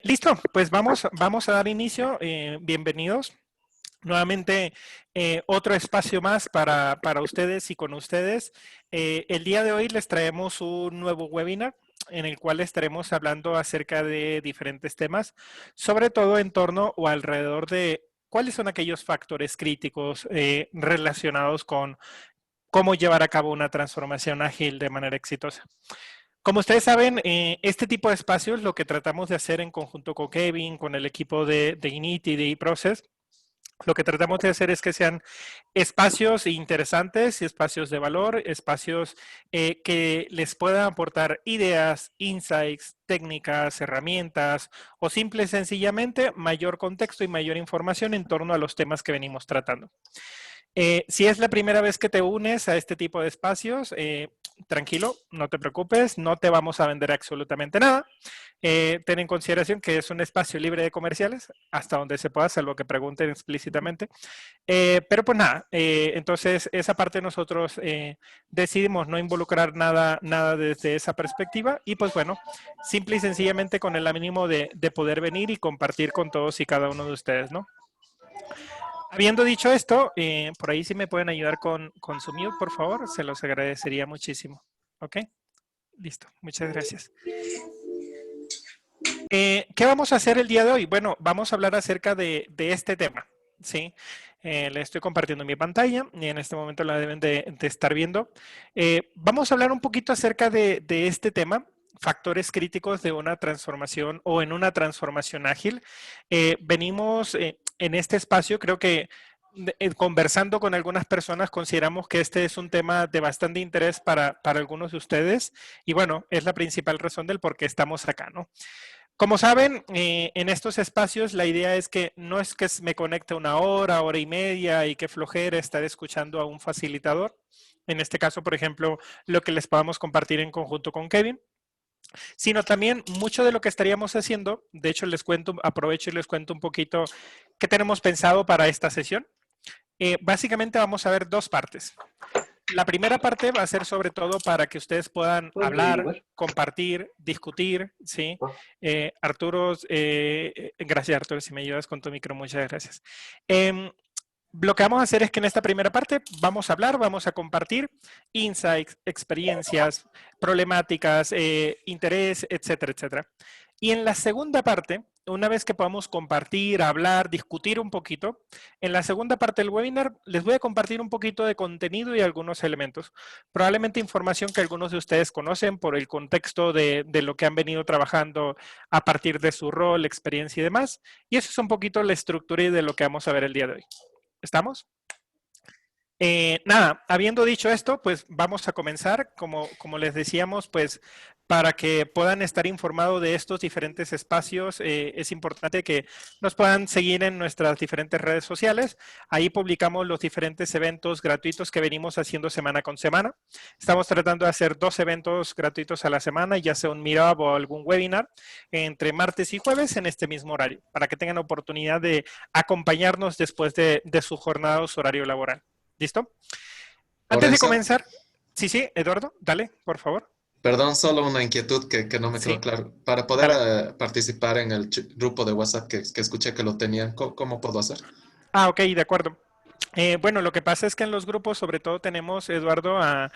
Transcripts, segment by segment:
Listo, pues vamos a dar inicio. Bienvenidos. Nuevamente, otro espacio más para ustedes y con ustedes. El día de hoy les traemos un nuevo webinar en el cual estaremos hablando acerca de diferentes temas, sobre todo en torno o alrededor de cuáles son aquellos factores críticos relacionados con cómo llevar a cabo una transformación ágil de manera exitosa. Como ustedes saben, este tipo de espacios lo que tratamos de hacer en conjunto con Kevin, con el equipo de Init y de eProcess, lo que tratamos de hacer es que sean espacios interesantes y espacios de valor, espacios que les puedan aportar ideas, insights, técnicas, herramientas o simple y sencillamente mayor contexto y mayor información en torno a los temas que venimos tratando. Si es la primera vez que te unes a este tipo de espacios, tranquilo, no te preocupes, no te vamos a vender absolutamente nada. Ten en consideración que es un espacio libre de comerciales, hasta donde se pueda, salvo que pregunten explícitamente. Pero pues nada, entonces esa parte nosotros decidimos no involucrar nada desde esa perspectiva y pues bueno, simple y sencillamente con el ánimo de poder venir y compartir con todos y cada uno de ustedes, ¿no? Habiendo dicho esto, por ahí sí me pueden ayudar con su mute, por favor, se los agradecería muchísimo. ¿Ok? Listo, muchas gracias. ¿Qué vamos a hacer el día de hoy? Bueno, vamos a hablar acerca de este tema, ¿sí? Le estoy compartiendo mi pantalla y en este momento la deben de estar viendo. Vamos a hablar un poquito acerca de este tema, factores críticos de una transformación o en una transformación ágil. Venimos en este espacio, creo que conversando con algunas personas, consideramos que este es un tema de bastante interés para algunos de ustedes y bueno, es la principal razón del por qué estamos acá, ¿no? Como saben, en estos espacios la idea es que no es que me conecte una hora y media y que flojera estar escuchando a un facilitador. En este caso, por ejemplo, lo que les podamos compartir en conjunto con Kevin, sino también mucho de lo que estaríamos haciendo. De hecho, les cuento, aprovecho y les cuento un poquito qué tenemos pensado para esta sesión. Básicamente vamos a ver dos partes. La primera parte va a ser sobre todo para que ustedes puedan hablar, compartir, discutir, ¿sí? Arturo, gracias Arturo, si me ayudas con tu micro, muchas gracias. Lo que vamos a hacer es que en esta primera parte vamos a hablar, vamos a compartir insights, experiencias, problemáticas, interés, etcétera, etcétera. Y en la segunda parte, una vez que podamos compartir, hablar, discutir un poquito, en la segunda parte del webinar les voy a compartir un poquito de contenido y algunos elementos. Probablemente información que algunos de ustedes conocen por el contexto de lo que han venido trabajando a partir de su rol, experiencia y demás. Y eso es un poquito la estructura y de lo que vamos a ver el día de hoy. ¿Estamos? Nada, habiendo dicho esto, pues vamos a comenzar. Como les decíamos, pues para que puedan estar informados de estos diferentes espacios, es importante que nos puedan seguir en nuestras diferentes redes sociales. Ahí publicamos los diferentes eventos gratuitos que venimos haciendo semana con semana. Estamos tratando de hacer 2 eventos gratuitos a la semana, ya sea un meetup o algún webinar, entre martes y jueves en este mismo horario, para que tengan oportunidad de acompañarnos después de su jornada o su horario laboral. ¿Listo? Antes de Lorenzo, comenzar, sí, Eduardo, dale, por favor. perdón, solo una inquietud que no me quedó Sí, claro. Para poder dale. participar en el grupo de WhatsApp que escuché que lo tenían, ¿cómo puedo hacer? Ok, de acuerdo. Bueno, lo que pasa es que en los grupos, sobre todo tenemos, Eduardo, a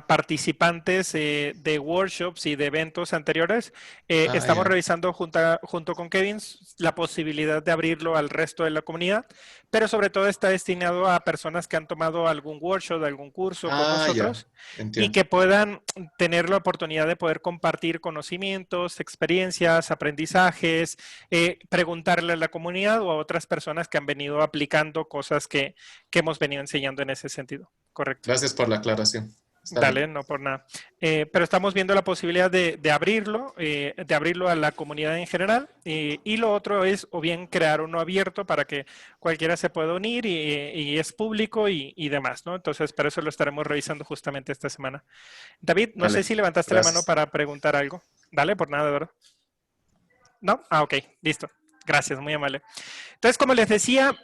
participantes de workshops y de eventos anteriores. Ah, Estamos ya. revisando junto con Kevin la posibilidad de abrirlo al resto de la comunidad, pero sobre todo está destinado a personas que han tomado algún workshop, algún curso con Ah, ya. nosotros y Entiendo. que puedan tener la oportunidad de poder compartir conocimientos, experiencias, aprendizajes, preguntarle a la comunidad o a otras personas que han venido aplicando cosas que hemos venido enseñando en ese sentido. Correcto. Gracias por la aclaración. Está Dale, bien. no por nada. Pero estamos viendo la posibilidad de abrirlo a la comunidad en general. Y lo otro es, o bien crear uno abierto para que cualquiera se pueda unir y es público y demás, ¿no? Entonces, para eso lo estaremos revisando justamente esta semana. David, no sé Vale. si levantaste la mano Gracias. para preguntar algo. Dale, por nada, de verdad. ¿No? Ok, listo. Gracias, muy amable. Entonces, como les decía,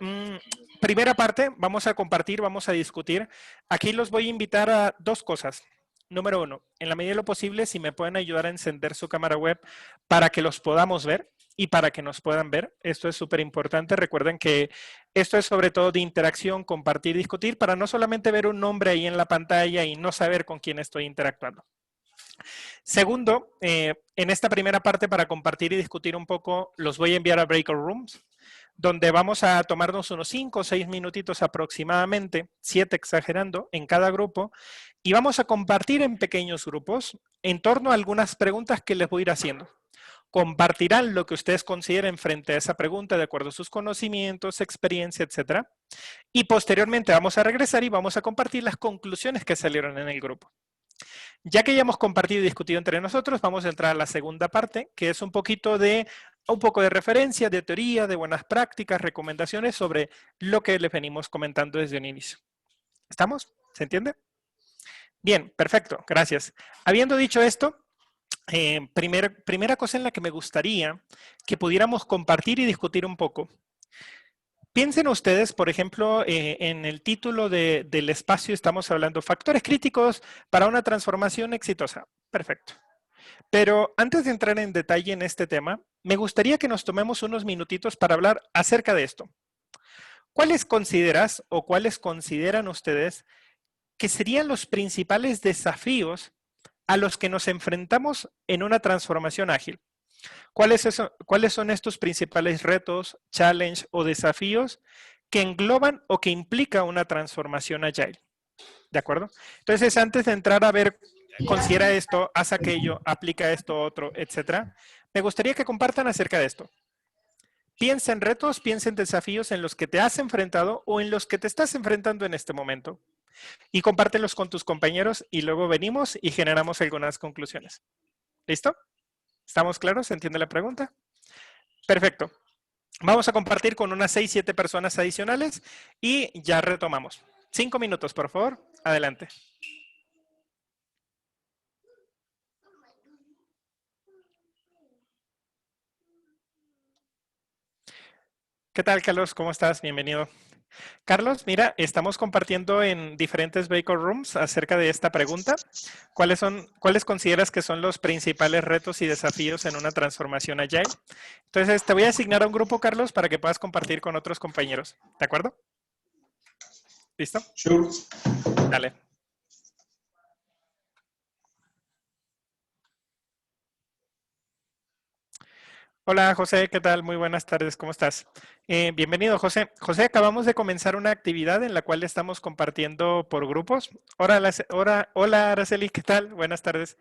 primera parte, vamos a compartir, vamos a discutir. Aquí los voy a invitar a 2 cosas. Número 1, en la medida de lo posible, si me pueden ayudar a encender su cámara web para que los podamos ver. y para que nos puedan ver. Esto es súper importante. Recuerden que esto es sobre todo de interacción, compartir, discutir, para no solamente ver un nombre ahí en la pantalla y no saber con quién estoy interactuando. Segundo, en esta primera parte para compartir y discutir un poco, los voy a enviar a Breakout Rooms, donde vamos a tomarnos unos 5 o 6 minutitos aproximadamente, 7 exagerando, en cada grupo, y vamos a compartir en pequeños grupos en torno a algunas preguntas que les voy a ir haciendo. Compartirán lo que ustedes consideren frente a esa pregunta de acuerdo a sus conocimientos, experiencia, etcétera. Y posteriormente vamos a regresar y vamos a compartir las conclusiones que salieron en el grupo. Ya que ya hemos compartido y discutido entre nosotros, vamos a entrar a la segunda parte, que es un poco de referencia, de teoría, de buenas prácticas, recomendaciones sobre lo que les venimos comentando desde un inicio. ¿Estamos? ¿Se entiende? Bien, perfecto, gracias. Habiendo dicho esto, primera cosa en la que me gustaría que pudiéramos compartir y discutir un poco. Piensen ustedes, por ejemplo, en el título del espacio estamos hablando factores críticos para una transformación exitosa. Perfecto. Pero antes de entrar en detalle en este tema, me gustaría que nos tomemos unos minutitos para hablar acerca de esto. ¿Cuáles consideras o cuáles consideran ustedes que serían los principales desafíos a los que nos enfrentamos en una transformación ágil? ¿Cuáles son estos principales retos, challenge o desafíos que engloban o que implica una transformación agile? ¿De acuerdo? Entonces, antes de entrar a ver, considera esto, haz aquello, aplica esto otro, etcétera, me gustaría que compartan acerca de esto. Piensa en retos, piensa en desafíos en los que te has enfrentado o en los que te estás enfrentando en este momento. Y compártelos con tus compañeros y luego venimos y generamos algunas conclusiones. ¿Listo? ¿Estamos claros? ¿Se entiende la pregunta? Perfecto. Vamos a compartir con unas 6, 7 personas adicionales y ya retomamos. 5 minutos, por favor. Adelante. ¿Qué tal, Carlos? ¿Cómo estás? Bienvenido. Carlos, mira, estamos compartiendo en diferentes Breakout Rooms acerca de esta pregunta. ¿Cuáles consideras que son los principales retos y desafíos en una transformación agile? Entonces, te voy a asignar a un grupo, Carlos, para que puedas compartir con otros compañeros. ¿De acuerdo? ¿Listo? Sure. Dale. Hola, José, ¿qué tal? Muy buenas tardes, ¿cómo estás? Bienvenido, José. José, acabamos de comenzar una actividad en la cual estamos compartiendo por grupos. Hola, Araceli, ¿qué tal? Buenas tardes.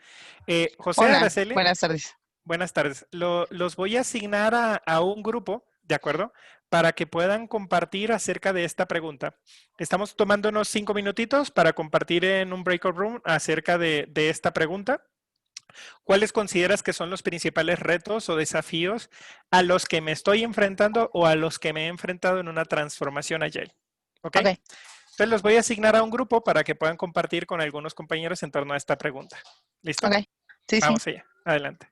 José, Hola, Araceli, buenas tardes. buenas tardes. Los voy a asignar a un grupo, ¿de acuerdo? Para que puedan compartir acerca de esta pregunta. Estamos tomándonos 5 minutitos para compartir en un breakout room acerca de esta pregunta. ¿Cuáles consideras que son los principales retos o desafíos a los que me estoy enfrentando o a los que me he enfrentado en una transformación agile? ¿Ok? Ok, Entonces los voy a asignar a un grupo para que puedan compartir con algunos compañeros en torno a esta pregunta. ¿Listo? ok. Sí, sí. Vamos allá. Adelante.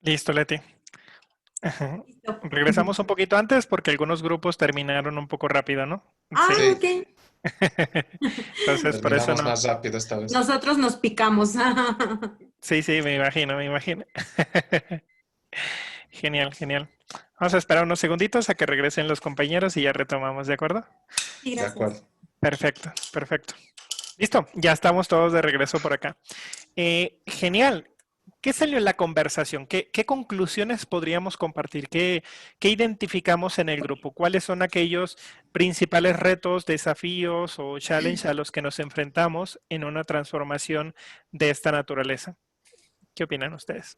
Listo, Leti. Ajá. Listo. Regresamos un poquito antes porque algunos grupos terminaron un poco rápido, ¿no? Ah, Sí. Sí, ok. Entonces, por eso terminamos no. más rápido esta vez. Nosotros nos picamos. Sí, sí, me imagino, me imagino. Genial, genial. Vamos a esperar unos segunditos a que regresen los compañeros y ya retomamos, ¿de acuerdo? Sí, De gracias. acuerdo. Perfecto, perfecto. Listo, ya estamos todos de regreso por acá. Genial. ¿Qué salió en la conversación? ¿Qué conclusiones podríamos compartir? ¿Qué identificamos en el grupo? ¿Cuáles son aquellos principales retos, desafíos o challenges a los que nos enfrentamos en una transformación de esta naturaleza? ¿Qué opinan ustedes?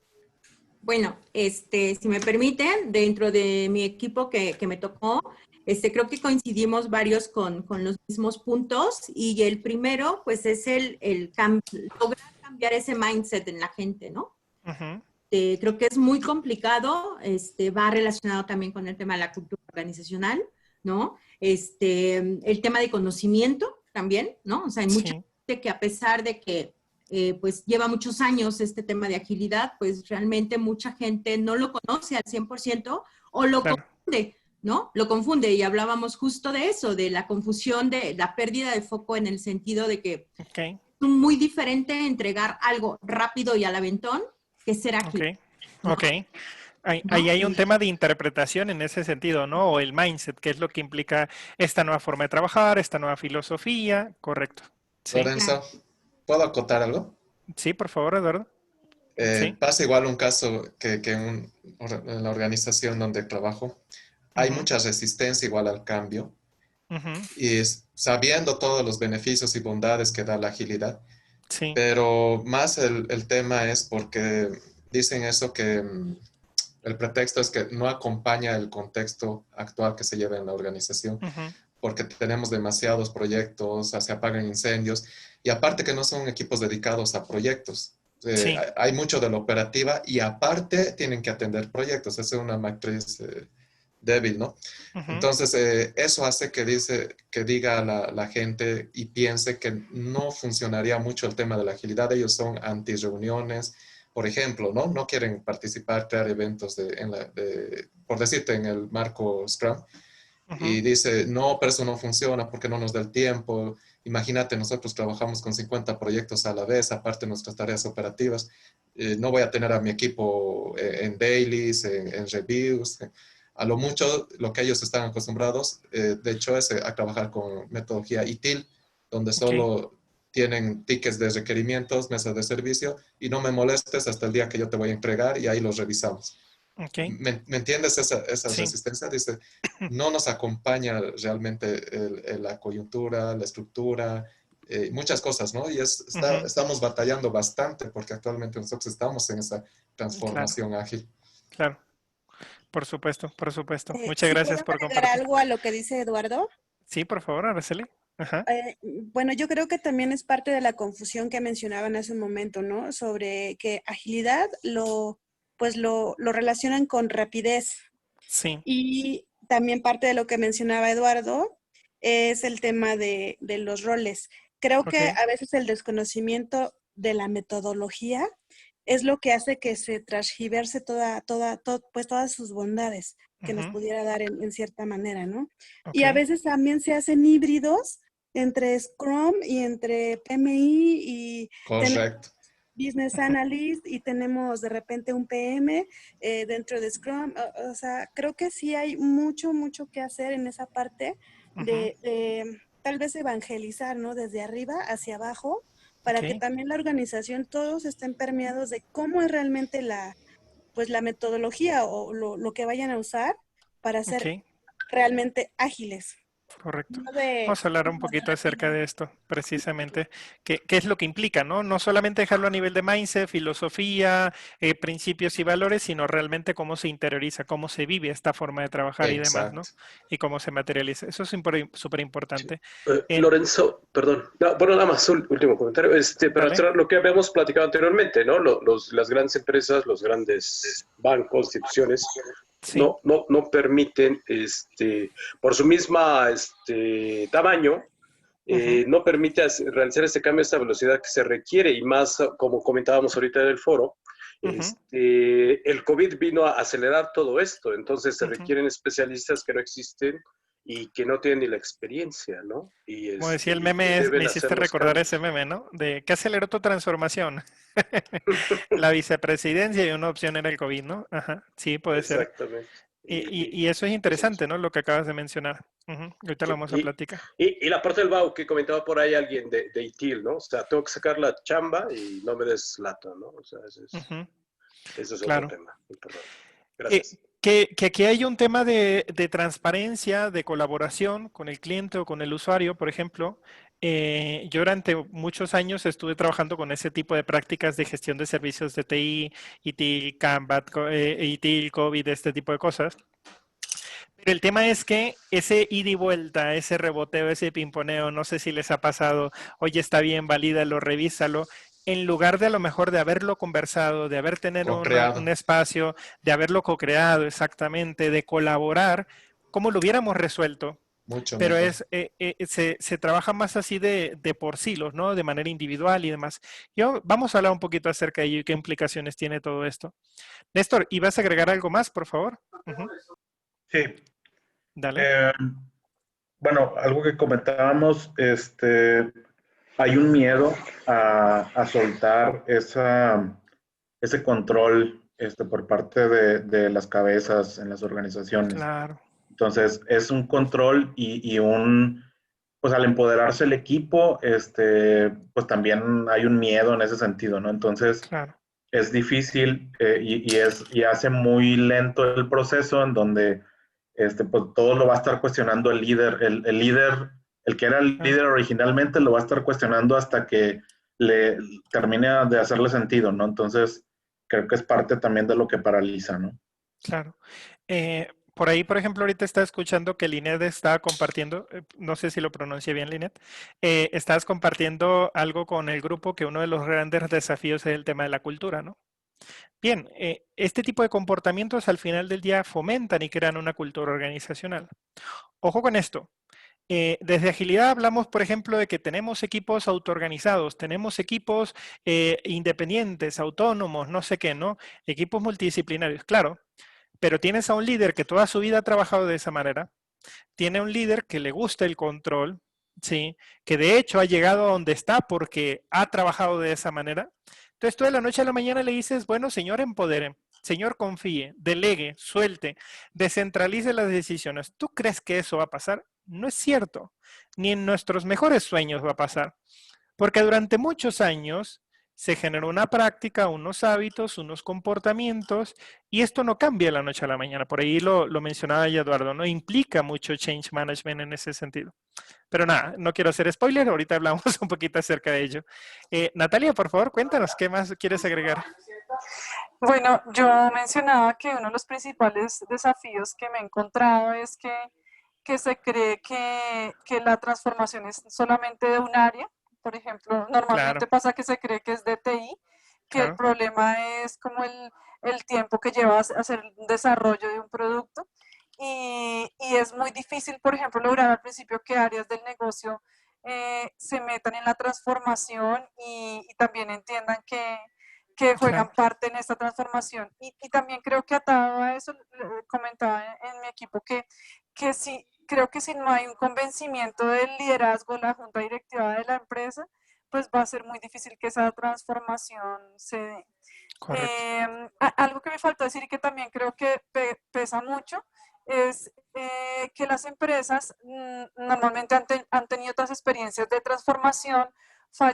Bueno, si me permiten, dentro de mi equipo que me tocó, creo que coincidimos varios con los mismos puntos y el primero, pues, es lograr cambiar ese mindset en la gente, ¿no? Ujú. Creo que es muy complicado, va relacionado también con el tema de la cultura organizacional, ¿no? El tema de conocimiento también, ¿no? O sea, hay mucha Sí, gente que a pesar de que pues lleva muchos años este tema de agilidad, pues realmente mucha gente no lo conoce al 100% o lo claro. confunde, ¿no? Lo confunde y hablábamos justo de eso, de la confusión, de la pérdida de foco en el sentido de que Ok, es muy diferente entregar algo rápido y al aventón que ser ok, ágil, ok. Ahí ¿no? hay un tema de interpretación en ese sentido, ¿no? O el mindset, que es lo que implica esta nueva forma de trabajar, esta nueva filosofía. Correcto. Sí, Claro. Lorenzo, ¿puedo acotar algo? sí, por favor, Eduardo. Sí. Pasa igual un caso que en la organización donde trabajo. Hay Ujú, mucha resistencia igual al cambio ujú, y sabiendo todos los beneficios y bondades que da la agilidad, sí. pero más el tema es porque dicen eso que el pretexto es que no acompaña el contexto actual que se lleva en la organización, Ujú, porque tenemos demasiados proyectos, se apagan incendios y aparte que no son equipos dedicados a proyectos. sí. Hay mucho de la operativa y aparte tienen que atender proyectos. Esa es una matriz débil, ¿no? Ujú, Entonces, eso hace que diga la gente y piense que no funcionaría mucho el tema de la agilidad. Ellos son anti-reuniones, por ejemplo, ¿no? No quieren participar, crear eventos por decirte, en el marco Scrum. ujú, Y dice, no, pero eso no funciona porque no nos da el tiempo. Imagínate, nosotros trabajamos con 50 proyectos a la vez, aparte de nuestras tareas operativas. No voy a tener a mi equipo en dailies, en reviews. A lo mucho, lo que ellos están acostumbrados, de hecho, es a trabajar con metodología ITIL, donde ok, solo tienen tickets de requerimientos, mesas de servicio, y no me molestes hasta el día que yo te voy a entregar y ahí los revisamos. ok. ¿Me entiendes esa Sí. resistencia? Dice, no nos acompaña realmente la coyuntura, la estructura, muchas cosas, ¿no? Y Ujú, estamos batallando bastante porque actualmente nosotros estamos en esa claro, transformación ágil. claro. Por supuesto, por supuesto. Muchas Si puedo gracias por agregar compartir. algo a lo que dice Eduardo. Sí, por favor, Araceli. Ajá. Bueno, yo creo que también es parte de la confusión que mencionaban hace un momento, ¿no? Sobre que agilidad lo relacionan con rapidez. Sí, Y también parte de lo que mencionaba Eduardo es el tema de los roles. Creo que ok, a veces el desconocimiento de la metodología es lo que hace que se transgiverse pues todas sus bondades que nos ujú, pudiera dar en cierta manera, ¿no? Y a ok, veces también se hacen híbridos entre Scrum y entre PMI y tenemos Correcto. Business ujú, Analyst y tenemos de repente un PM dentro de Scrum. O sea, creo que sí hay mucho, mucho que hacer en esa parte ujú, de tal vez evangelizar, ¿no? Desde arriba hacia abajo, para que ok, también la organización, todos estén permeados de cómo es realmente pues la metodología o lo que vayan a usar para ser ok. realmente ágiles. Correcto. No de, Vamos a hablar un como de poquito acerca rapidez. de esto, precisamente. ¿Qué es lo que implica, no? No solamente dejarlo a nivel de mindset, filosofía, principios y valores, sino realmente cómo se interioriza, cómo se vive esta forma de trabajar y demás, ¿no? Exacto. Y cómo se materializa. Eso es súper Sí. importante. Lorenzo, perdón. No, bueno, nada más, un último comentario. Para Dale. cerrar lo que habíamos platicado anteriormente, ¿no? Las grandes empresas, los grandes bancos, instituciones, Sí. no permiten, por su misma tamaño, Ujú, no permite realizar este cambio a esta velocidad que se requiere y más, como comentábamos ahorita en el foro, El COVID vino a acelerar todo esto, entonces se Ujú. requieren especialistas que no existen y que no tienen ni la experiencia, ¿no? Como decía el Y que meme, me deben hiciste hacer los recordar ese cambios. meme, ¿no? De ¿qué aceleró tu transformación? La vicepresidencia y una opción era el COVID, ¿no? Ajá, sí, puede ser. Exactamente. Y eso es Pues eso. interesante, ¿no? Lo que acabas de mencionar. Ujú, ahorita lo Sí, vamos a platicar. y la parte del BAU que comentaba por ahí alguien de ITIL, ¿no? O sea, tengo que sacar la chamba y no me des lata, ¿no? O sea, Ujú, ese es otro claro. tema importante. Gracias. Que aquí hay un tema de transparencia, de colaboración con el cliente o con el usuario, por ejemplo. Yo durante muchos años estuve trabajando con ese tipo de prácticas de gestión de servicios de TI, ITIL, Kanban, ITIL, COVID, este tipo de cosas. Pero el tema es que ese ida y vuelta, ese reboteo, ese pimponeo, no sé si les ha pasado, oye, está bien, valídalo, revísalo, en lugar de a lo mejor de haberlo conversado, de haber tenido un Co-creado. espacio, de haberlo co-creado exactamente, de colaborar, ¿cómo lo hubiéramos resuelto? Mucho Pero mejor. se trabaja más así de por silos, ¿no? De manera individual y demás. Vamos a hablar un poquito acerca de ello y qué implicaciones tiene todo esto. Néstor, ¿ibas a agregar algo más, por favor? Ujú, Sí, dale. eh, bueno, algo que comentábamos, hay un miedo a soltar ese control por parte de las cabezas en las organizaciones. Claro, Entonces, es un control pues al empoderarse el equipo, pues también hay un miedo en ese sentido, ¿no? Entonces, claro. es difícil y hace muy lento el proceso en donde pues todo lo va a estar cuestionando el líder. El líder, el que era el Claro, líder originalmente, lo va a estar cuestionando hasta que le termine de hacerle sentido, ¿no? Entonces, creo que es parte también de lo que paraliza, ¿no? claro. Por ahí, por ejemplo, ahorita estaba escuchando que Linet estaba compartiendo, no sé si lo pronuncié bien, Linet, estabas compartiendo algo con el grupo que uno de los grandes desafíos es el tema de la cultura, ¿no? Bien, este tipo de comportamientos al final del día fomentan y crean una cultura organizacional. Ojo con esto. Desde agilidad hablamos, por ejemplo, de que tenemos equipos autoorganizados, tenemos equipos independientes, autónomos, no sé qué, ¿no? Equipos multidisciplinarios, claro, pero tienes a un líder que toda su vida ha trabajado de esa manera, tiene un líder que le gusta el control, ¿sí? Que de hecho ha llegado a donde está porque ha trabajado de esa manera. Entonces tú de la noche a la mañana le dices, bueno, señor, empodere, señor, confíe, delegue, suelte, descentralice las decisiones. ¿Tú crees que eso va a pasar? No es cierto. Ni en nuestros mejores sueños va a pasar. Porque durante muchos años se generó una práctica, unos hábitos, unos comportamientos, y esto no cambia de la noche a la mañana. Por ahí lo mencionaba ya Eduardo, ¿no? Implica mucho change management en ese sentido. Pero nada, no quiero hacer spoiler, ahorita hablamos un poquito acerca de ello. Natalia, por favor, cuéntanos, ¿qué más quieres agregar? Bueno, yo mencionaba que uno de los principales desafíos que me he encontrado es que se cree que la transformación es solamente de un área. Por ejemplo, Claro, normalmente pasa que se cree que es de TI, que el claro, problema es como el tiempo que lleva a hacer el desarrollo de un producto. Y es muy difícil, por ejemplo, lograr al principio que áreas del negocio se metan en la transformación y también entiendan que claro, juegan parte en esta transformación. Y también creo que atado a eso, comentaba en mi equipo que sí, creo que si no hay un convencimiento del liderazgo, la junta directiva de la empresa, pues va a ser muy difícil que esa transformación se dé. correcto. Algo que me faltó decir y que también creo que pesa mucho es que las empresas normalmente han tenido otras experiencias de transformación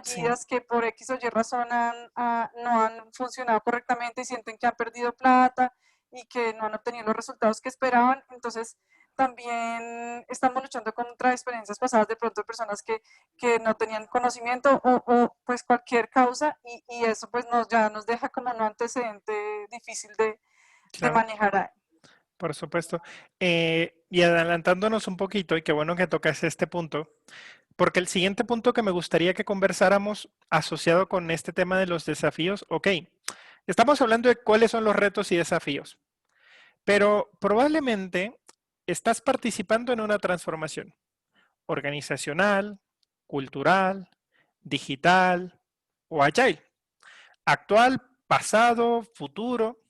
Sí, fallidas que por X o Y razón no han funcionado correctamente y sienten que han perdido plata y que no han obtenido los resultados que esperaban. Entonces, también estamos luchando contra experiencias pasadas de pronto de personas que no tenían conocimiento pues cualquier causa y eso pues ya nos deja como un antecedente difícil de claro. manejar ahí. Por supuesto. Y adelantándonos un poquito, y qué bueno que tocas este punto, porque el siguiente punto que me gustaría que conversáramos asociado con este tema de los desafíos, ok, estamos hablando de cuáles son los retos y desafíos, pero probablemente estás participando en una transformación organizacional, cultural, digital o agile. Actual pasado, futuro,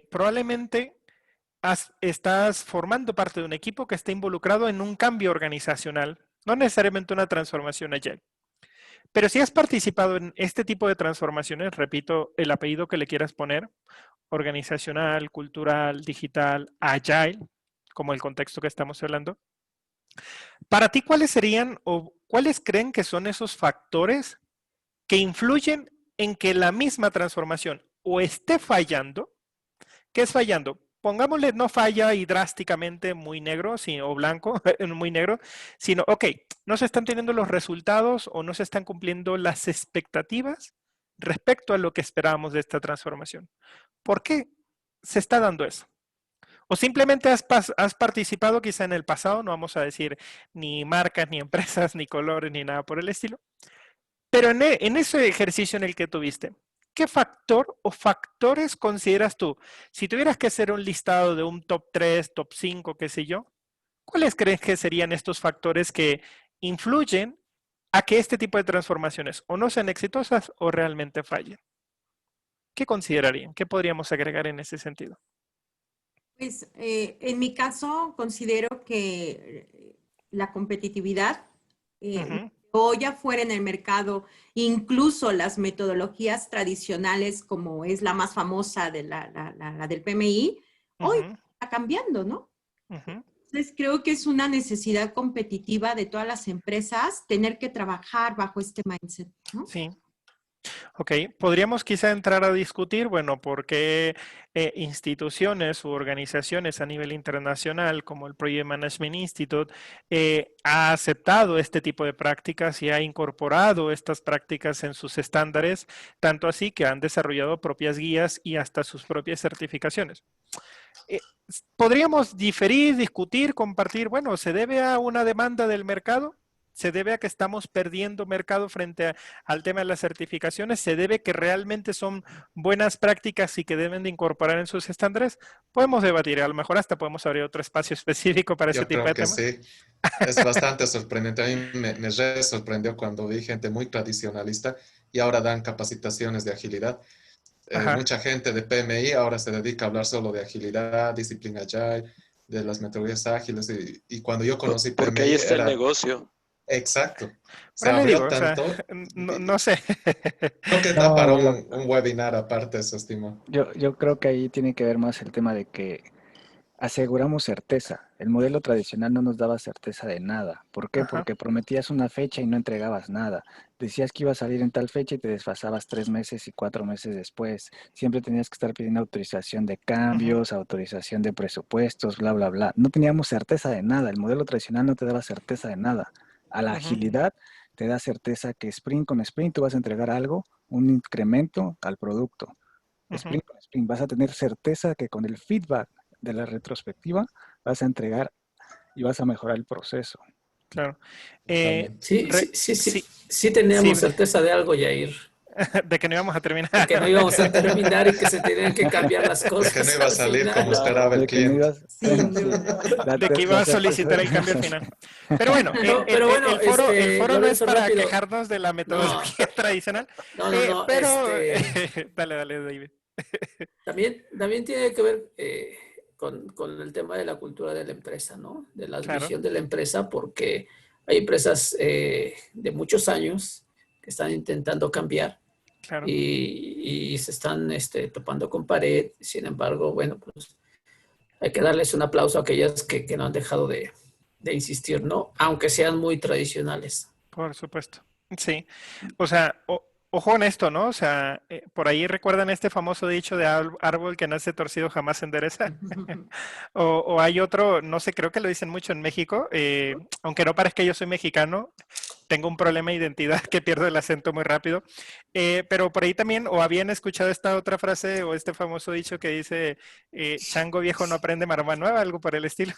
probablemente estás formando parte de un equipo que está involucrado en un cambio organizacional, no necesariamente una transformación agile. Pero si has participado en este tipo de transformaciones, repito, el apellido que le quieras poner, organizacional, cultural, digital, agile, como el contexto que estamos hablando, para ti, ¿cuáles serían o cuáles creen que son esos factores que influyen en que la misma transformación o esté fallando? ¿Qué es fallando? Pongámosle, no falla y drásticamente muy negro o blanco, muy negro, sino, ok, no se están teniendo los resultados o no se están cumpliendo las expectativas respecto a lo que esperábamos de esta transformación. ¿Por qué se está dando eso? O simplemente has participado quizá en el pasado, no vamos a decir ni marcas, ni empresas, ni colores, ni nada por el estilo, pero en ese ejercicio en el que tuviste, ¿qué factor o factores consideras tú? Si tuvieras que hacer un listado de un top 3, top 5, qué sé yo, ¿cuáles crees que serían estos factores que influyen a que este tipo de transformaciones o no sean exitosas o realmente fallen? ¿Qué considerarían? ¿Qué podríamos agregar en ese sentido? Pues en mi caso considero que la competitividad, o ya fuera en el mercado, incluso las metodologías tradicionales como es la más famosa de la del PMI, hoy está cambiando, ¿no? Entonces creo que es una necesidad competitiva de todas las empresas tener que trabajar bajo este mindset, ¿no? Sí. Ok, podríamos quizá entrar a discutir, bueno, por qué instituciones u organizaciones a nivel internacional, como el Project Management Institute, ha aceptado este tipo de prácticas y ha incorporado estas prácticas en sus estándares, tanto así que han desarrollado propias guías y hasta sus propias certificaciones. Podríamos diferir, discutir, compartir, bueno, ¿se debe a una demanda del mercado? ¿Se debe a que estamos perdiendo mercado frente al tema de las certificaciones? ¿Se debe que realmente son buenas prácticas y que deben de incorporar en sus estándares? Podemos debatir, a lo mejor hasta podemos abrir otro espacio específico para ese tipo de temas. Yo creo que sí. Es bastante sorprendente. A mí me re sorprendió cuando vi gente muy tradicionalista y ahora dan capacitaciones de agilidad. Mucha gente de PMI ahora se dedica a hablar solo de agilidad, disciplina agile, de las metodologías ágiles. Y cuando yo conocí PMI porque ahí está era... el negocio. Exacto. Se Pero le abrió digo, tanto. o sea, no sé. Creo que da para un webinar aparte, eso estimo. Yo creo que ahí tiene que ver más el tema de que aseguramos certeza. El modelo tradicional no nos daba certeza de nada. ¿Por qué? Porque prometías una fecha y no entregabas nada. Decías que iba a salir en tal fecha y te desfasabas 3 meses y 4 meses después. Siempre tenías que estar pidiendo autorización de cambios, autorización de presupuestos, bla, bla, bla. No teníamos certeza de nada. El modelo tradicional no te daba certeza de nada. A la agilidad te da certeza que sprint con sprint tú vas a entregar algo, un incremento al producto. Sprint con sprint vas a tener certeza que con el feedback de la retrospectiva vas a entregar y vas a mejorar el proceso. Claro. Sí teníamos certeza de algo, Yair. De que no íbamos a terminar. De que no íbamos a terminar y que se tenían que cambiar las cosas. De que no iba a salir como esperaba el cliente. De que iba a solicitar el cambio al final. Pero bueno, el foro no es para quejarnos de la metodología tradicional. Pero dale, David. También tiene que ver con el tema de la cultura de la empresa, ¿no? De la visión de la empresa, porque hay empresas de muchos años que están intentando cambiar y se están topando con pared. Sin embargo, bueno, pues hay que darles un aplauso a aquellas que no han dejado de insistir, ¿no? Aunque sean muy tradicionales. Por supuesto. Sí. O sea, ojo en esto, ¿no? O sea, por ahí recuerdan este famoso dicho de árbol que nace torcido jamás se endereza. o hay otro, no sé, creo que lo dicen mucho en México, aunque no parezca que yo soy mexicano, tengo un problema de identidad que pierdo el acento muy rápido, pero por ahí también, o habían escuchado esta otra frase o este famoso dicho que dice, chango viejo no aprende maroma nueva, algo por el estilo.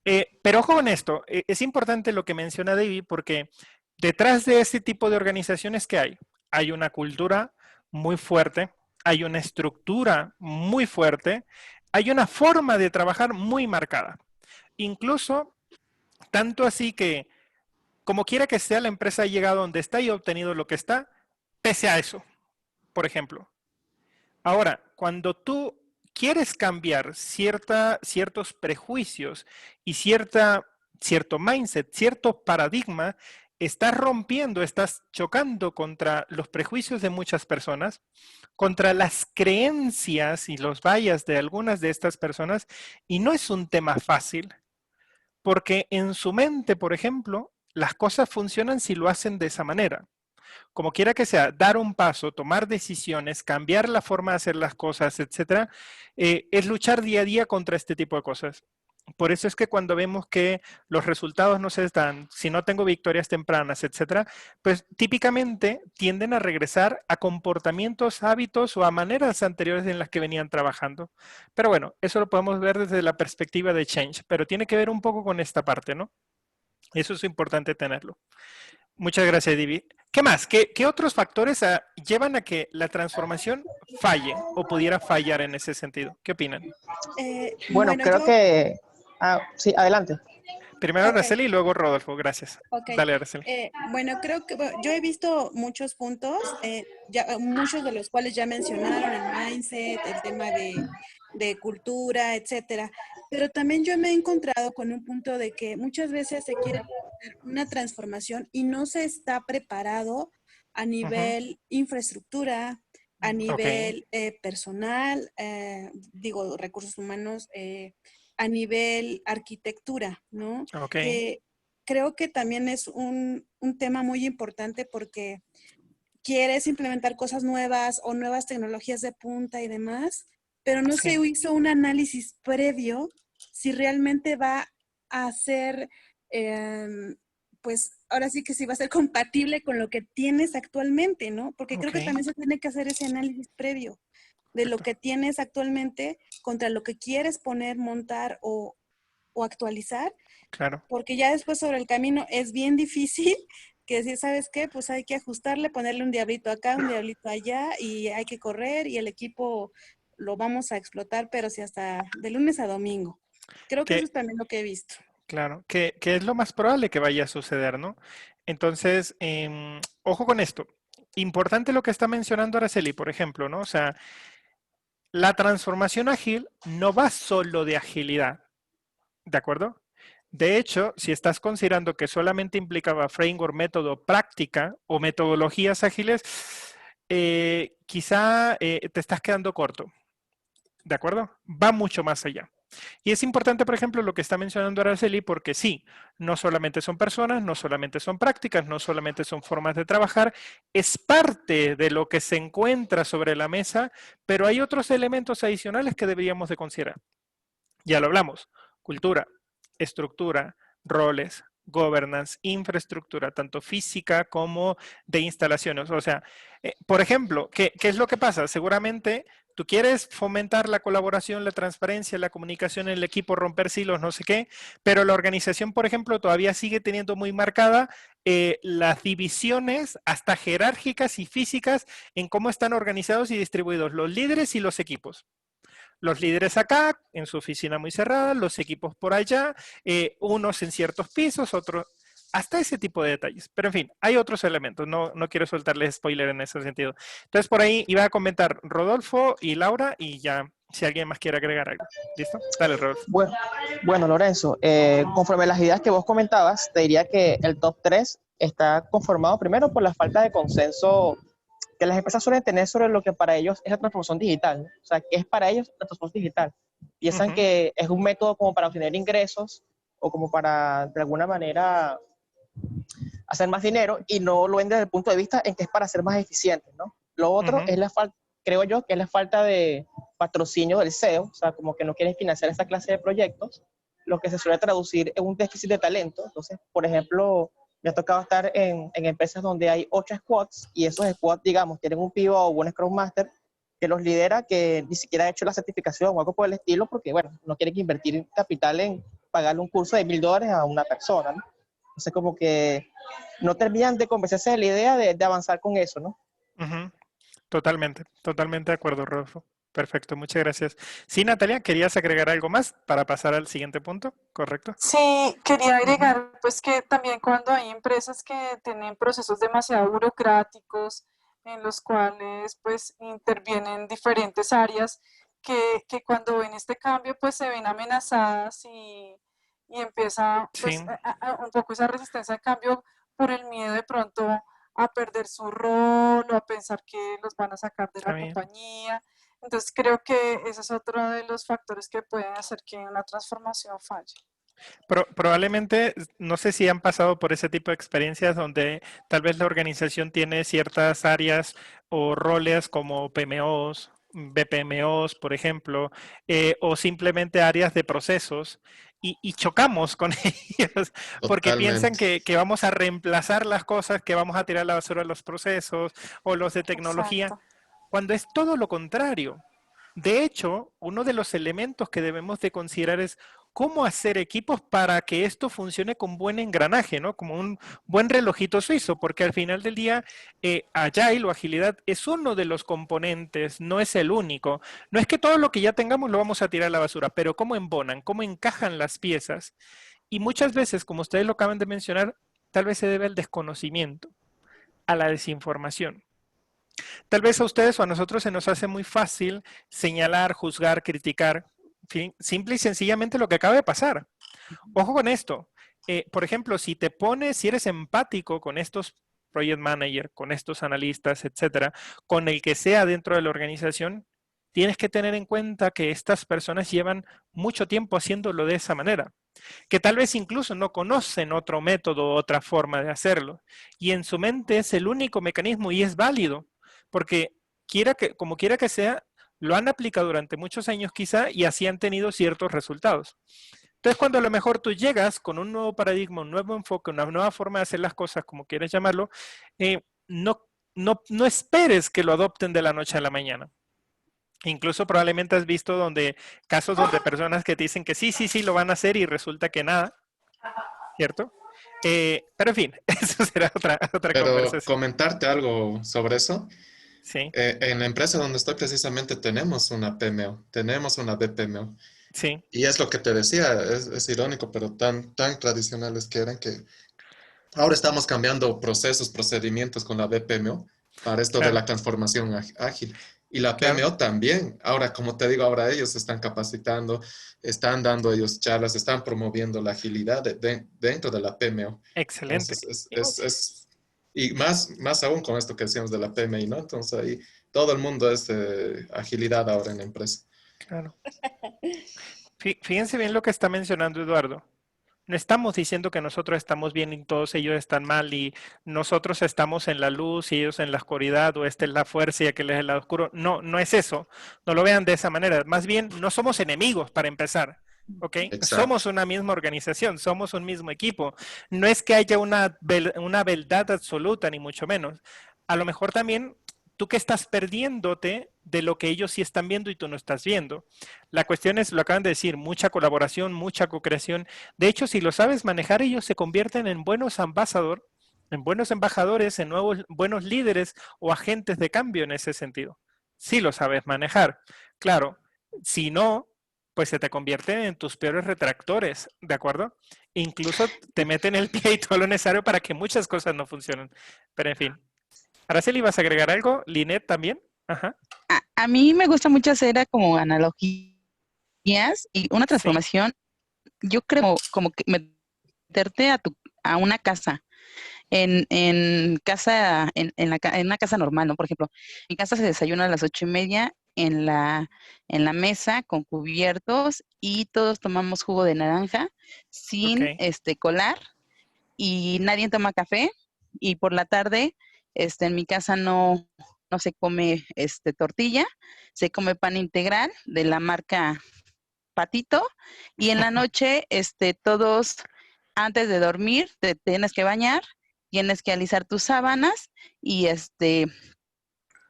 Pero ojo en esto, es importante lo que menciona David porque detrás de este tipo de organizaciones que hay una cultura muy fuerte, hay una estructura muy fuerte, hay una forma de trabajar muy marcada. Incluso, tanto así que, como quiera que sea, la empresa ha llegado donde está y ha obtenido lo que está, pese a eso. por ejemplo. Ahora, cuando tú quieres cambiar ciertos prejuicios y cierto mindset, cierto paradigma, estás rompiendo, estás chocando contra los prejuicios de muchas personas, contra las creencias y los bias de algunas de estas personas, y no es un tema fácil, porque en su mente, por ejemplo, las cosas funcionan si lo hacen de esa manera. Como quiera que sea, dar un paso, tomar decisiones, cambiar la forma de hacer las cosas, etcétera, es luchar día a día contra este tipo de cosas. Por eso es que cuando vemos que los resultados no se dan, si no tengo victorias tempranas, etcétera, pues típicamente tienden a regresar a comportamientos, hábitos o a maneras anteriores en las que venían trabajando. Pero bueno, eso lo podemos ver desde la perspectiva de change, pero tiene que ver un poco con esta parte, ¿no? Eso es importante tenerlo. Muchas gracias, Divi. ¿Qué más? ¿Qué otros factores llevan a que la transformación falle o pudiera fallar en ese sentido? ¿Qué opinan? Bueno, creo que... sí, adelante. Primero Araceli y luego Rodolfo. Gracias. Dale, Araceli. Bueno, creo que yo he visto muchos puntos, muchos de los cuales ya mencionaron, el mindset, el tema de cultura, etcétera. Pero también yo me he encontrado con un punto de que muchas veces se quiere hacer una transformación y no se está preparado a nivel infraestructura, a nivel personal, recursos humanos, a nivel arquitectura, ¿no? Creo que también es un tema muy importante porque quieres implementar cosas nuevas o nuevas tecnologías de punta y demás, pero no se hizo un análisis previo si realmente va a ser, pues ahora sí que sí va a ser compatible con lo que tienes actualmente, ¿no? Porque creo que también se tiene que hacer ese análisis previo de lo que tienes actualmente contra lo que quieres poner, montar o actualizar. Claro. Porque ya después sobre el camino es bien difícil que decir, ¿sabes qué? Pues hay que ajustarle, ponerle un diablito acá, un diablito allá y hay que correr y el equipo lo vamos a explotar, pero sí hasta de lunes a domingo. Creo que eso es también lo que he visto. Claro, que es lo más probable que vaya a suceder, ¿no? Entonces, ojo con esto. Importante lo que está mencionando Araceli, por ejemplo, ¿no? O sea, la transformación ágil no va solo de agilidad, ¿de acuerdo? De hecho, si estás considerando que solamente implicaba framework, método, práctica o metodologías ágiles, quizá te estás quedando corto, ¿de acuerdo? Va mucho más allá. Y es importante, por ejemplo, lo que está mencionando Araceli, porque sí, no solamente son personas, no solamente son prácticas, no solamente son formas de trabajar, es parte de lo que se encuentra sobre la mesa, pero hay otros elementos adicionales que deberíamos de considerar. Ya lo hablamos, cultura, estructura, roles, governance, infraestructura, tanto física como de instalaciones. O sea, por ejemplo, ¿qué es lo que pasa? Seguramente tú quieres fomentar la colaboración, la transparencia, la comunicación en el equipo, romper silos, no sé qué, pero la organización, por ejemplo, todavía sigue teniendo muy marcada las divisiones hasta jerárquicas y físicas en cómo están organizados y distribuidos los líderes y los equipos. Los líderes acá, en su oficina muy cerrada, los equipos por allá, unos en ciertos pisos, otros, hasta ese tipo de detalles. Pero en fin, hay otros elementos, no quiero soltarles spoiler en ese sentido. Entonces por ahí iba a comentar Rodolfo y Laura y ya, si alguien más quiere agregar algo. ¿Listo? Dale, Rodolfo. Bueno, Lorenzo, conforme a las ideas que vos comentabas, te diría que el top 3 está conformado primero por la falta de consenso que las empresas suelen tener sobre lo que para ellos es la transformación digital, ¿no? O sea, ¿qué es para ellos la transformación digital? Piensan que es un método como para obtener ingresos o como para, de alguna manera, hacer más dinero y no lo ven desde el punto de vista en que es para ser más eficientes, ¿no? Lo otro es la falta, creo yo, que es la falta de patrocinio del CEO, o sea, como que no quieren financiar esta clase de proyectos, lo que se suele traducir en un déficit de talento. Entonces, por ejemplo, me ha tocado estar en empresas donde hay 8 squads y esos squads, digamos, tienen un PO o un Scrum Master que los lidera, que ni siquiera ha hecho la certificación o algo por el estilo, porque, bueno, no quieren invertir capital en pagarle un curso de $1,000 a una persona, ¿no? Entonces, como que no terminan de convencerse de la idea de avanzar con eso, ¿no? Totalmente de acuerdo, Rodolfo. Perfecto, muchas gracias. Sí, Natalia, ¿querías agregar algo más para pasar al siguiente punto? ¿Correcto? Sí, quería agregar pues que también cuando hay empresas que tienen procesos demasiado burocráticos, en los cuales pues intervienen diferentes áreas que cuando ven este cambio pues se ven amenazadas y empieza pues Sí, un poco esa resistencia al cambio por el miedo de pronto a perder su rol o a pensar que los van a sacar de está la bien. compañía. Entonces creo que ese es otro de los factores que pueden hacer que una transformación falle. Probablemente, no sé si han pasado por ese tipo de experiencias donde tal vez la organización tiene ciertas áreas o roles como PMOs, BPMOs, por ejemplo, o simplemente áreas de procesos y chocamos con ellos porque piensan Totalmente. que vamos a reemplazar las cosas, que vamos a tirar la basura a los procesos o los de tecnología, Exacto. cuando es todo lo contrario. De hecho, uno de los elementos que debemos de considerar es cómo hacer equipos para que esto funcione con buen engranaje, ¿no? Como un buen relojito suizo, porque al final del día, Agile o agilidad es uno de los componentes, no es el único. No es que todo lo que ya tengamos lo vamos a tirar a la basura, pero cómo embonan, cómo encajan las piezas. Y muchas veces, como ustedes lo acaban de mencionar, tal vez se debe al desconocimiento, a la desinformación. Tal vez a ustedes o a nosotros se nos hace muy fácil señalar, juzgar, criticar, simple y sencillamente lo que acaba de pasar. Ojo con esto. Por ejemplo, si eres empático con estos project manager, con estos analistas, etcétera, con el que sea dentro de la organización, tienes que tener en cuenta que estas personas llevan mucho tiempo haciéndolo de esa manera, que tal vez incluso no conocen otro método, otra forma de hacerlo, y en su mente es el único mecanismo y es válido, porque como quiera que sea, lo han aplicado durante muchos años quizá y así han tenido ciertos resultados. Entonces, cuando a lo mejor tú llegas con un nuevo paradigma, un nuevo enfoque, una nueva forma de hacer las cosas, como quieres llamarlo, no, no esperes que lo adopten de la noche a la mañana. Incluso probablemente has visto casos donde personas que te dicen que sí, sí, sí, lo van a hacer y resulta que nada, ¿cierto? Pero en fin, eso será otra Pero conversación. comentarte algo sobre eso. Sí, En la empresa donde estoy precisamente tenemos una PMO, tenemos una BPMO. sí, Y es lo que te decía, es irónico, pero tan tradicionales que eran que ahora estamos cambiando procesos, procedimientos con la BPMO para esto de claro, la transformación ágil. Y la claro. PMO también. Ahora, como te digo, ahora ellos se están capacitando, están dando ellos charlas, están promoviendo la agilidad dentro de la PMO. Excelente. Entonces, y más aún con esto que decíamos de la PMI, ¿no? Entonces, ahí todo el mundo es agilidad ahora en la empresa. Claro. Fíjense bien lo que está mencionando Eduardo. No estamos diciendo que nosotros estamos bien y todos ellos están mal y nosotros estamos en la luz y ellos en la oscuridad o esta es la fuerza y aquel es el lado oscuro. No, no es eso. No lo vean de esa manera. Más bien, no somos enemigos para empezar. ¿Ok? Exacto. Somos una misma organización, somos un mismo equipo. No es que haya una verdad absoluta, ni mucho menos. A lo mejor también tú que estás perdiéndote de lo que ellos sí están viendo y tú no estás viendo. La cuestión es, lo acaban de decir, mucha colaboración, mucha co-creación. De hecho, si lo sabes manejar, ellos se convierten en buenos embajadores, en buenos líderes o agentes de cambio en ese sentido. Si lo sabes manejar. Claro, si no, pues se te convierten en tus peores retractores, ¿de acuerdo? Incluso te meten el pie y todo lo necesario para que muchas cosas no funcionen. Pero en fin. Araceli, ¿vas a agregar algo? Linet también. Ajá. A mí me gusta mucho hacer como analogías y una Sí, transformación. Yo creo como que meterte a una casa, en una casa normal, ¿no? Por ejemplo, en casa se desayuna a las 8:30 en la mesa con cubiertos y todos tomamos jugo de naranja ok. sin colar y nadie toma café y por la tarde en mi casa no se come tortilla, se come pan integral de la marca Patito y en la noche todos antes de dormir te tienes que bañar, tienes que alisar tus sábanas y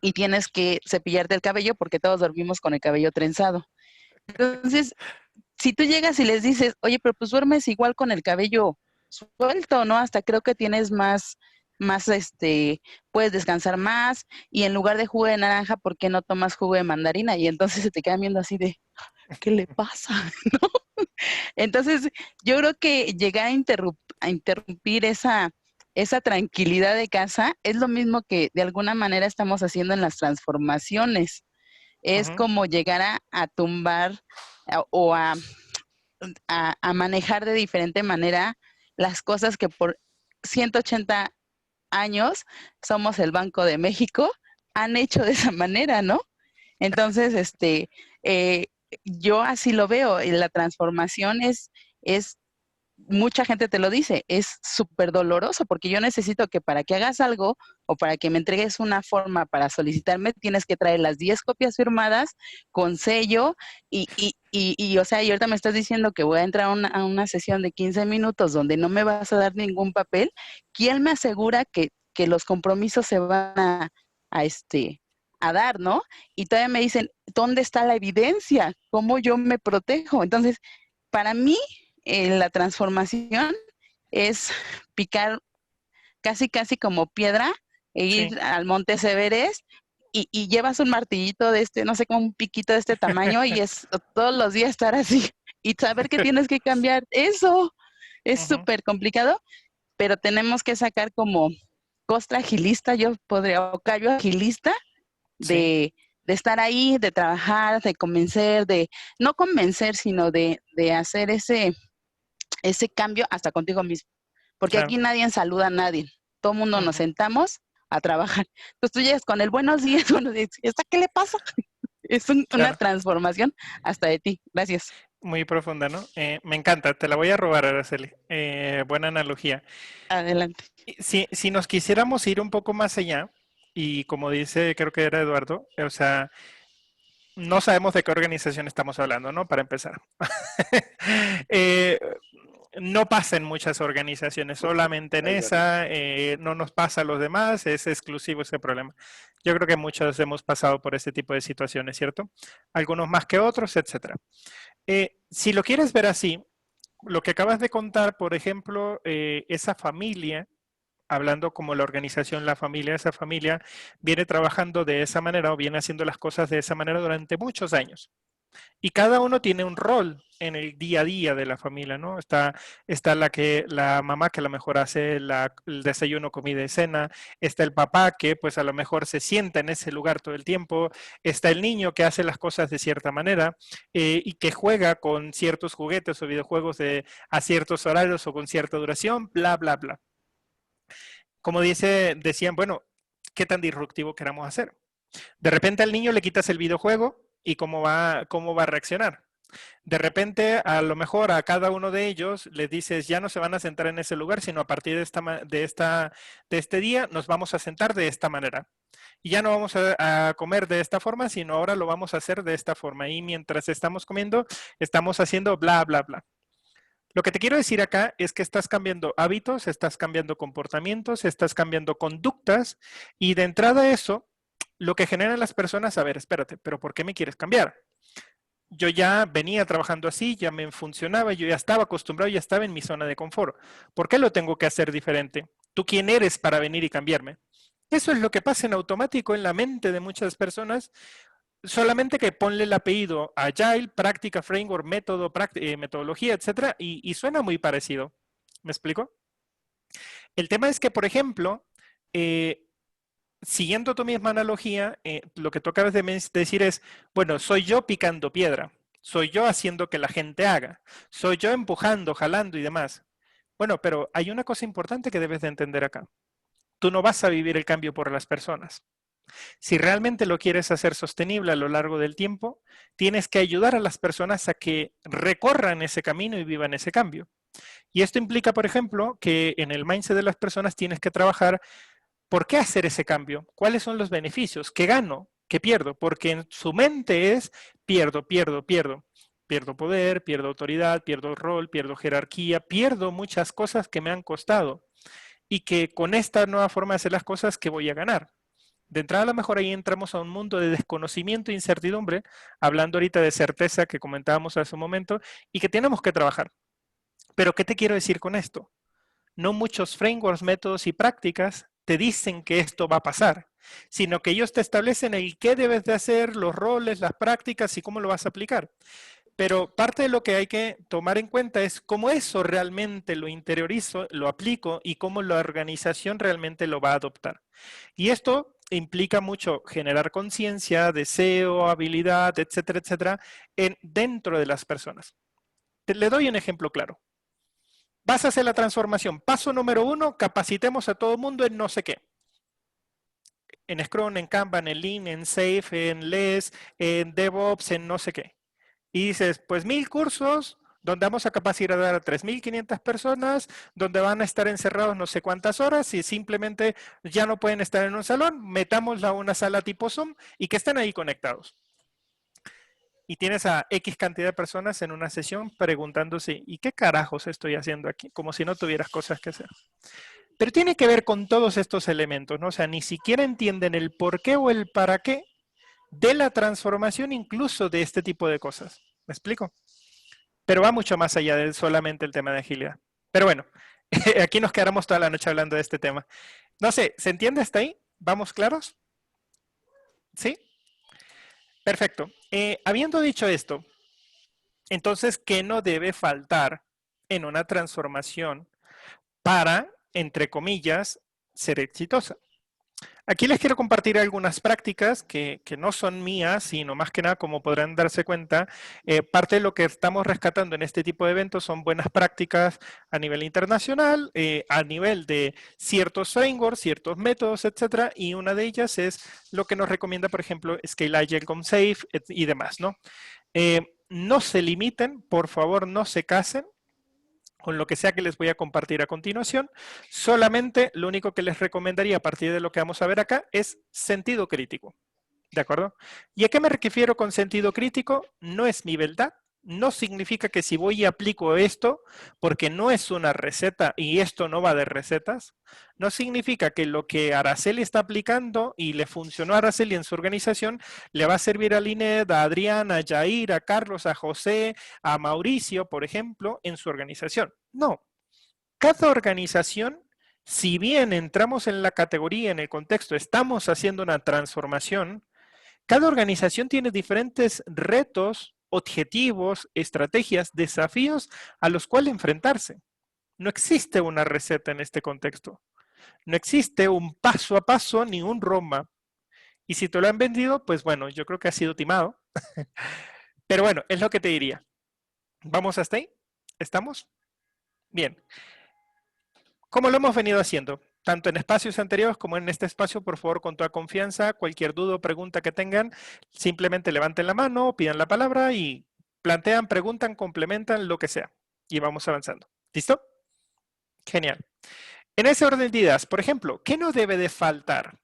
y tienes que cepillarte el cabello porque todos dormimos con el cabello trenzado. Entonces, si tú llegas y les dices, oye, pero pues duermes igual con el cabello suelto, ¿no? Hasta creo que tienes más, puedes descansar más y en lugar de jugo de naranja, ¿por qué no tomas jugo de mandarina? Y entonces se te quedan viendo así de, ¿qué le pasa? ¿No? Entonces, yo creo que llegar a interrumpir esa tranquilidad de casa, es lo mismo que de alguna manera estamos haciendo en las transformaciones. Es como llegar a tumbar o a manejar de diferente manera las cosas que por 180 años somos el Banco de México, han hecho de esa manera, ¿no? Entonces, yo así lo veo, y la transformación es, mucha gente te lo dice, es súper doloroso, porque yo necesito que para que hagas algo o para que me entregues una forma para solicitarme, tienes que traer las 10 copias firmadas con sello o sea, y ahorita me estás diciendo que voy a entrar a una sesión de 15 minutos donde no me vas a dar ningún papel. ¿Quién me asegura que los compromisos se van a dar, ¿no? Y todavía me dicen, ¿dónde está la evidencia? ¿Cómo yo me protejo? Entonces, para mí, la transformación es picar casi como piedra e ir al Monte Everest y llevas un martillito de no sé, como un piquito de este tamaño y es todos los días estar así y saber que tienes que cambiar. Eso es súper complicado, pero tenemos que sacar como costra agilista, o callo agilista de estar ahí, de trabajar, de convencer, no convencer, sino de hacer ese cambio hasta contigo mismo. Porque aquí nadie saluda a nadie. Todo el mundo nos sentamos a trabajar. Entonces tú llegas con el buenos días, ¿esta qué le pasa? Es una transformación hasta de ti. Gracias. Muy profunda, ¿no? Me encanta, te la voy a robar, Araceli. Buena analogía. Adelante. Si nos quisiéramos ir un poco más allá, y como dice, creo que era Eduardo, o sea, no sabemos de qué organización estamos hablando, ¿no? Para empezar. No pasa en muchas organizaciones, solamente en esa, no nos pasa a los demás, es exclusivo ese problema. Yo creo que muchos hemos pasado por ese tipo de situaciones, ¿cierto? Algunos más que otros, etcétera. Si lo quieres ver así, lo que acabas de contar, por ejemplo, esa familia, hablando como la organización, la familia, esa familia viene trabajando de esa manera o viene haciendo las cosas de esa manera durante muchos años. Y cada uno tiene un rol en el día a día de la familia, ¿no? Está la mamá que a lo mejor hace el desayuno, comida y cena, está el papá que pues a lo mejor se sienta en ese lugar todo el tiempo, está el niño que hace las cosas de cierta manera y que juega con ciertos juguetes o videojuegos a ciertos horarios o con cierta duración, bla, bla, bla. Como decían, bueno, ¿qué tan disruptivo queramos hacer? De repente al niño le quitas el videojuego y cómo va a reaccionar. De repente, a lo mejor a cada uno de ellos les dices, ya no se van a sentar en ese lugar, sino a partir de este día nos vamos a sentar de esta manera. Y ya no vamos a comer de esta forma, sino ahora lo vamos a hacer de esta forma. Y mientras estamos comiendo, estamos haciendo bla, bla, bla. Lo que te quiero decir acá es que estás cambiando hábitos, estás cambiando comportamientos, estás cambiando conductas y de entrada eso, lo que generan las personas, a ver, espérate, pero ¿por qué me quieres cambiar? Yo ya venía trabajando así, ya me funcionaba, yo ya estaba acostumbrado, ya estaba en mi zona de confort. ¿Por qué lo tengo que hacer diferente? ¿Tú quién eres para venir y cambiarme? Eso es lo que pasa en automático en la mente de muchas personas. Solamente que ponle el apellido Agile, práctica, framework, método, metodología, etcétera, y suena muy parecido. ¿Me explico? El tema es que, por ejemplo, siguiendo tu misma analogía, lo que tú acabas de decir es, bueno, soy yo picando piedra, soy yo haciendo que la gente haga, soy yo empujando, jalando y demás. Bueno, pero hay una cosa importante que debes de entender acá. Tú no vas a vivir el cambio por las personas. Si realmente lo quieres hacer sostenible a lo largo del tiempo, tienes que ayudar a las personas a que recorran ese camino y vivan ese cambio. Y esto implica, por ejemplo, que en el mindset de las personas tienes que trabajar ¿por qué hacer ese cambio? ¿Cuáles son los beneficios? ¿Qué gano? ¿Qué pierdo? Porque en su mente es pierdo, pierdo, pierdo. Pierdo poder, pierdo autoridad, pierdo rol, pierdo jerarquía, pierdo muchas cosas que me han costado. Y que con esta nueva forma de hacer las cosas, ¿qué voy a ganar? De entrada, a lo mejor ahí entramos a un mundo de desconocimiento e incertidumbre, hablando ahorita de certeza que comentábamos hace un momento, y que tenemos que trabajar. Pero, ¿qué te quiero decir con esto? No muchos frameworks, métodos y prácticas te dicen que esto va a pasar, sino que ellos te establecen el qué debes de hacer, los roles, las prácticas y cómo lo vas a aplicar. Pero parte de lo que hay que tomar en cuenta es cómo eso realmente lo interiorizo, lo aplico y cómo la organización realmente lo va a adoptar. Y esto implica mucho generar conciencia, deseo, habilidad, etcétera, etcétera, dentro de las personas. Le doy un ejemplo claro. Vas a hacer la transformación. Paso número 1, capacitemos a todo el mundo en no sé qué. En Scrum, en Kanban, en Lean, en Safe, en LESS, en DevOps, en no sé qué. Y dices, pues 1000 cursos, donde vamos a capacitar a 3500 personas, donde van a estar encerrados no sé cuántas horas y simplemente ya no pueden estar en un salón, metámosla a una sala tipo Zoom y que estén ahí conectados. Y tienes a X cantidad de personas en una sesión preguntándose, ¿y qué carajos estoy haciendo aquí? Como si no tuvieras cosas que hacer. Pero tiene que ver con todos estos elementos, ¿no? O sea, ni siquiera entienden el por qué o el para qué de la transformación incluso de este tipo de cosas. ¿Me explico? Pero va mucho más allá de solamente el tema de agilidad. Pero bueno, aquí nos quedamos toda la noche hablando de este tema. No sé, ¿se entiende hasta ahí? ¿Vamos claros? ¿Sí? Perfecto. Habiendo dicho esto, entonces, ¿qué no debe faltar en una transformación para, entre comillas, ser exitosa? Aquí les quiero compartir algunas prácticas que no son mías, sino más que nada, como podrán darse cuenta, parte de lo que estamos rescatando en este tipo de eventos son buenas prácticas a nivel internacional, a nivel de ciertos frameworks, ciertos métodos, etcétera, y una de ellas es lo que nos recomienda, por ejemplo, Scale Agile con Safe y demás, ¿no? No se limiten, por favor, no se casen con lo que sea que les voy a compartir a continuación. Solamente lo único que les recomendaría a partir de lo que vamos a ver acá es sentido crítico. ¿De acuerdo? ¿Y a qué me refiero con sentido crítico? No es mi verdad. No significa que si voy y aplico esto, porque no es una receta y esto no va de recetas, no significa que lo que Araceli está aplicando y le funcionó a Araceli en su organización, le va a servir a Linet, a Adrián, a Jair, a Carlos, a José, a Mauricio, por ejemplo, en su organización. No. Cada organización, si bien entramos en la categoría, en el contexto, estamos haciendo una transformación, cada organización tiene diferentes retos, objetivos, estrategias, desafíos a los cuales enfrentarse. No existe una receta en este contexto. No existe un paso a paso ni un roadmap. Y si te lo han vendido, pues bueno, yo creo que ha sido timado. Pero bueno, es lo que te diría. ¿Vamos hasta ahí? ¿Estamos? Bien. ¿Cómo lo hemos venido haciendo? Tanto en espacios anteriores como en este espacio, por favor, con toda confianza, cualquier duda o pregunta que tengan, simplemente levanten la mano, pidan la palabra y plantean, preguntan, complementan, lo que sea. Y vamos avanzando. ¿Listo? Genial. En ese orden de ideas, por ejemplo, ¿qué no debe de faltar?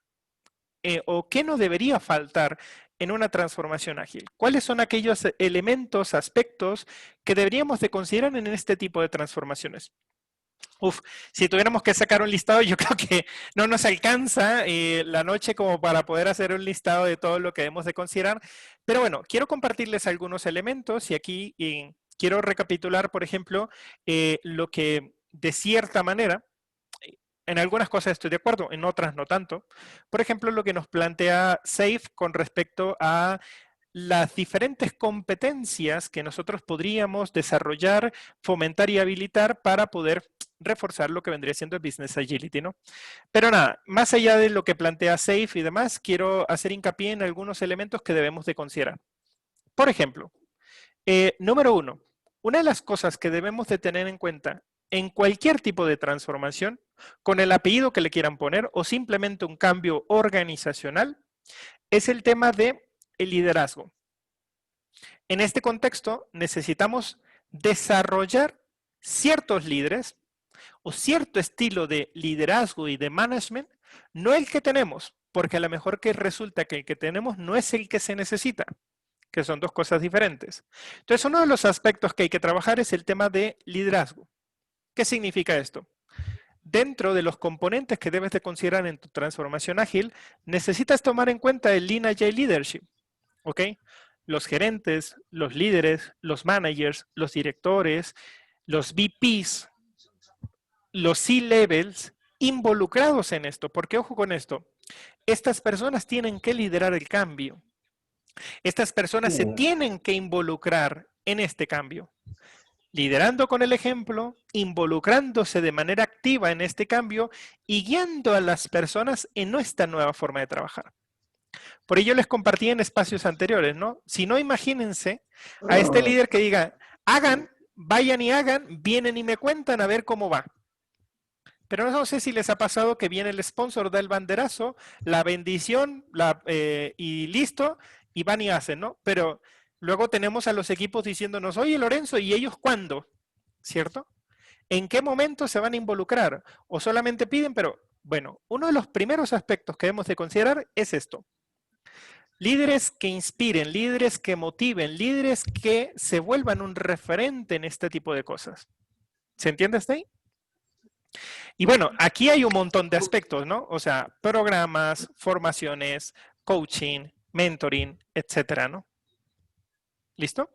¿O qué no debería faltar en una transformación ágil? ¿Cuáles son aquellos elementos, aspectos que deberíamos de considerar en este tipo de transformaciones? Si tuviéramos que sacar un listado, yo creo que no nos alcanza la noche como para poder hacer un listado de todo lo que debemos de considerar. Pero bueno, quiero compartirles algunos elementos y aquí quiero recapitular, por ejemplo, lo que de cierta manera, en algunas cosas estoy de acuerdo, en otras no tanto. Por ejemplo, lo que nos plantea Safe con respecto a las diferentes competencias que nosotros podríamos desarrollar, fomentar y habilitar para poder reforzar lo que vendría siendo el Business Agility, ¿no? Pero nada, más allá de lo que plantea Safe y demás, quiero hacer hincapié en algunos elementos que debemos de considerar. Por ejemplo, número 1, una de las cosas que debemos de tener en cuenta en cualquier tipo de transformación, con el apellido que le quieran poner o simplemente un cambio organizacional, es el tema de el liderazgo. En este contexto necesitamos desarrollar ciertos líderes o cierto estilo de liderazgo y de management, no el que tenemos, porque a lo mejor que resulta que el que tenemos no es el que se necesita, que son dos cosas diferentes. Entonces, uno de los aspectos que hay que trabajar es el tema de liderazgo. ¿Qué significa esto? Dentro de los componentes que debes de considerar en tu transformación ágil, necesitas tomar en cuenta el Lean Agile Leadership. ¿Ok? Los gerentes, los líderes, los managers, los directores, los VPs, los C-levels involucrados en esto. Porque ojo con esto, estas personas tienen que liderar el cambio. Estas personas se tienen que involucrar en este cambio? Liderando con el ejemplo, involucrándose de manera activa en este cambio y guiando a las personas en nuestra nueva forma de trabajar. Por ello les compartí en espacios anteriores, ¿no? Si no, imagínense a este líder que diga, hagan, vayan y hagan, vienen y me cuentan a ver cómo va. Pero no sé si les ha pasado que viene el sponsor, da el banderazo, la bendición y listo, y van y hacen, ¿no? Pero luego tenemos a los equipos diciéndonos, oye Lorenzo, ¿y ellos cuándo? ¿Cierto? ¿En qué momento se van a involucrar? O solamente piden, pero bueno, uno de los primeros aspectos que debemos de considerar es esto. Líderes que inspiren, líderes que motiven, líderes que se vuelvan un referente en este tipo de cosas. ¿Se entiende hasta ahí? Y bueno, aquí hay un montón de aspectos, ¿no? O sea, programas, formaciones, coaching, mentoring, etcétera, ¿no? ¿Listo?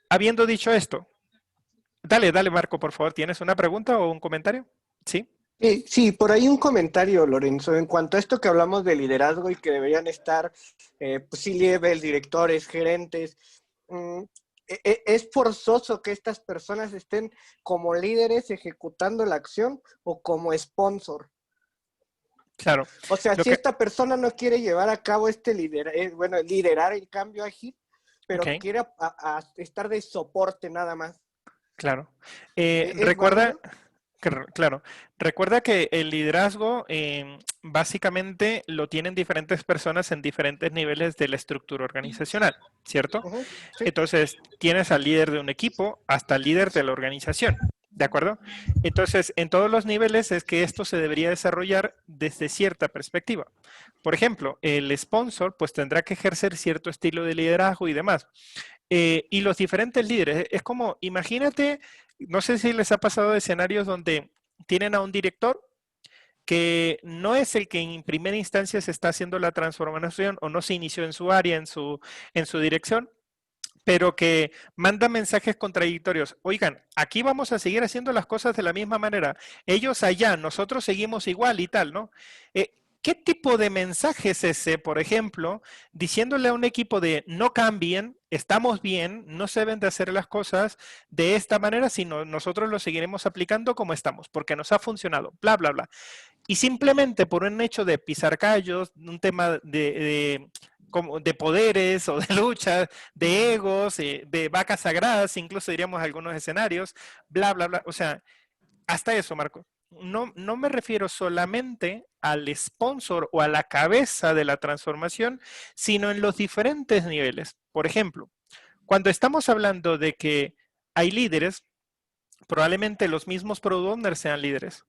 Habiendo dicho esto, dale, Marco, por favor. ¿Tienes una pregunta o un comentario? ¿Sí? Sí, por ahí un comentario, Lorenzo, en cuanto a esto que hablamos de liderazgo y que deberían estar, pues C-level, directores, gerentes. ¿Es forzoso que estas personas estén como líderes ejecutando la acción o como sponsor? Claro. O sea, si esta persona no quiere llevar a cabo liderar el cambio ágil, pero quiere estar de soporte nada más. Claro. Recuerda que el liderazgo básicamente lo tienen diferentes personas en diferentes niveles de la estructura organizacional, ¿cierto? Sí. Entonces, tienes al líder de un equipo hasta el líder de la organización, ¿de acuerdo? Entonces, en todos los niveles es que esto se debería desarrollar desde cierta perspectiva. Por ejemplo, el sponsor pues tendrá que ejercer cierto estilo de liderazgo y demás. Y los diferentes líderes, es como, imagínate, no sé si les ha pasado escenarios donde tienen a un director que no es el que en primera instancia se está haciendo la transformación o no se inició en su área, en su dirección, pero que manda mensajes contradictorios. Oigan, aquí vamos a seguir haciendo las cosas de la misma manera. Ellos allá, nosotros seguimos igual y tal, ¿no? ¿Qué tipo de mensaje es ese, por ejemplo, diciéndole a un equipo de no cambien, estamos bien, no se deben de hacer las cosas de esta manera, sino nosotros lo seguiremos aplicando como estamos, porque nos ha funcionado, bla, bla, bla. Y simplemente por un hecho de pisar callos, un tema de poderes o de lucha, de egos, de vacas sagradas, incluso diríamos algunos escenarios, bla, bla, bla. O sea, hasta eso, Marco. No me refiero solamente al sponsor o a la cabeza de la transformación, sino en los diferentes niveles. Por ejemplo, cuando estamos hablando de que hay líderes, probablemente los mismos product owners sean líderes.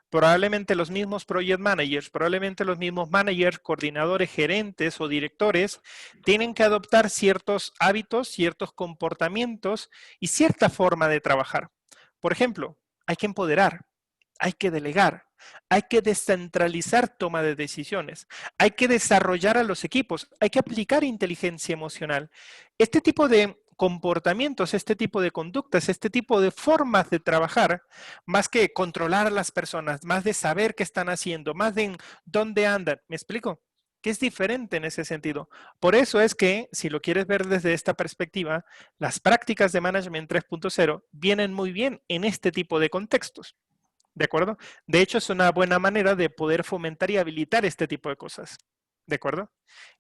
Probablemente los mismos project managers, probablemente los mismos managers, coordinadores, gerentes o directores tienen que adoptar ciertos hábitos, ciertos comportamientos y cierta forma de trabajar. Por ejemplo, hay que empoderar, hay que delegar, hay que descentralizar toma de decisiones, hay que desarrollar a los equipos, hay que aplicar inteligencia emocional. Este tipo de comportamientos, este tipo de conductas, este tipo de formas de trabajar, más que controlar a las personas, más de saber qué están haciendo, más de en dónde andan. ¿Me explico? Que es diferente en ese sentido. Por eso es que, si lo quieres ver desde esta perspectiva, las prácticas de Management 3.0 vienen muy bien en este tipo de contextos. ¿De acuerdo? De hecho, es una buena manera de poder fomentar y habilitar este tipo de cosas. ¿De acuerdo?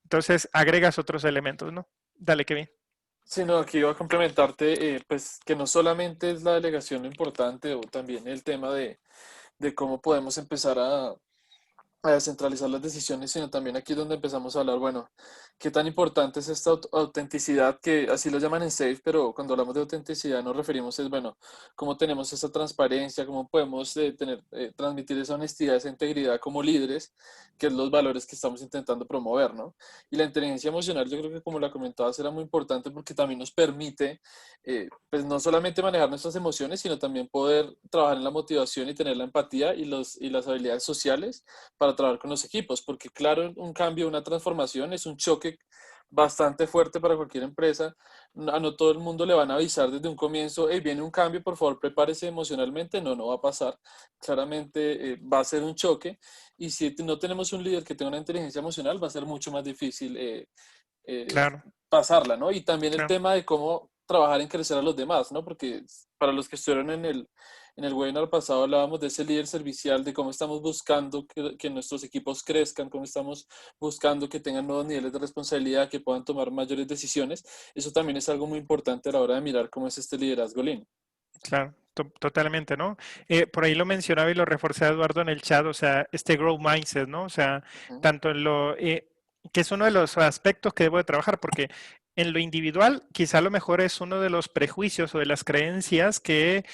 Entonces, agregas otros elementos, ¿no? Dale, Kevin. Sí, no, aquí iba a complementarte, pues que no solamente es la delegación lo importante, o también el tema de cómo podemos empezar a descentralizar las decisiones, sino también aquí es donde empezamos a hablar, bueno, qué tan importante es esta autenticidad, que así lo llaman en SAFe, pero cuando hablamos de autenticidad nos referimos es, bueno, cómo tenemos esa transparencia, cómo podemos transmitir esa honestidad, esa integridad como líderes, que es los valores que estamos intentando promover, ¿no? Y la inteligencia emocional, yo creo que como la comentabas, era muy importante porque también nos permite, pues no solamente manejar nuestras emociones, sino también poder trabajar en la motivación y tener la empatía y las habilidades sociales para trabajar con los equipos, porque claro, un cambio, una transformación es un choque bastante fuerte para cualquier empresa. No todo el mundo le van a avisar desde un comienzo, hey, viene un cambio, por favor, prepárese emocionalmente. No va a pasar. Claramente va a ser un choque, y si no tenemos un líder que tenga una inteligencia emocional, va a ser mucho más difícil claro. pasarla, ¿no? Y también el claro. tema de cómo trabajar en crecer a los demás, ¿no? Porque para los que estuvieron en el webinar pasado hablábamos de ese líder servicial, de cómo estamos buscando que nuestros equipos crezcan, cómo estamos buscando que tengan nuevos niveles de responsabilidad, que puedan tomar mayores decisiones. Eso también es algo muy importante a la hora de mirar cómo es este liderazgo lean. Claro, totalmente, ¿no? Por ahí lo mencionaba y lo reforzaba Eduardo en el chat, o sea, este growth mindset, ¿no? O sea, tanto en lo, que es uno de los aspectos que debo de trabajar, porque en lo individual quizá a lo mejor es uno de los prejuicios o de las creencias que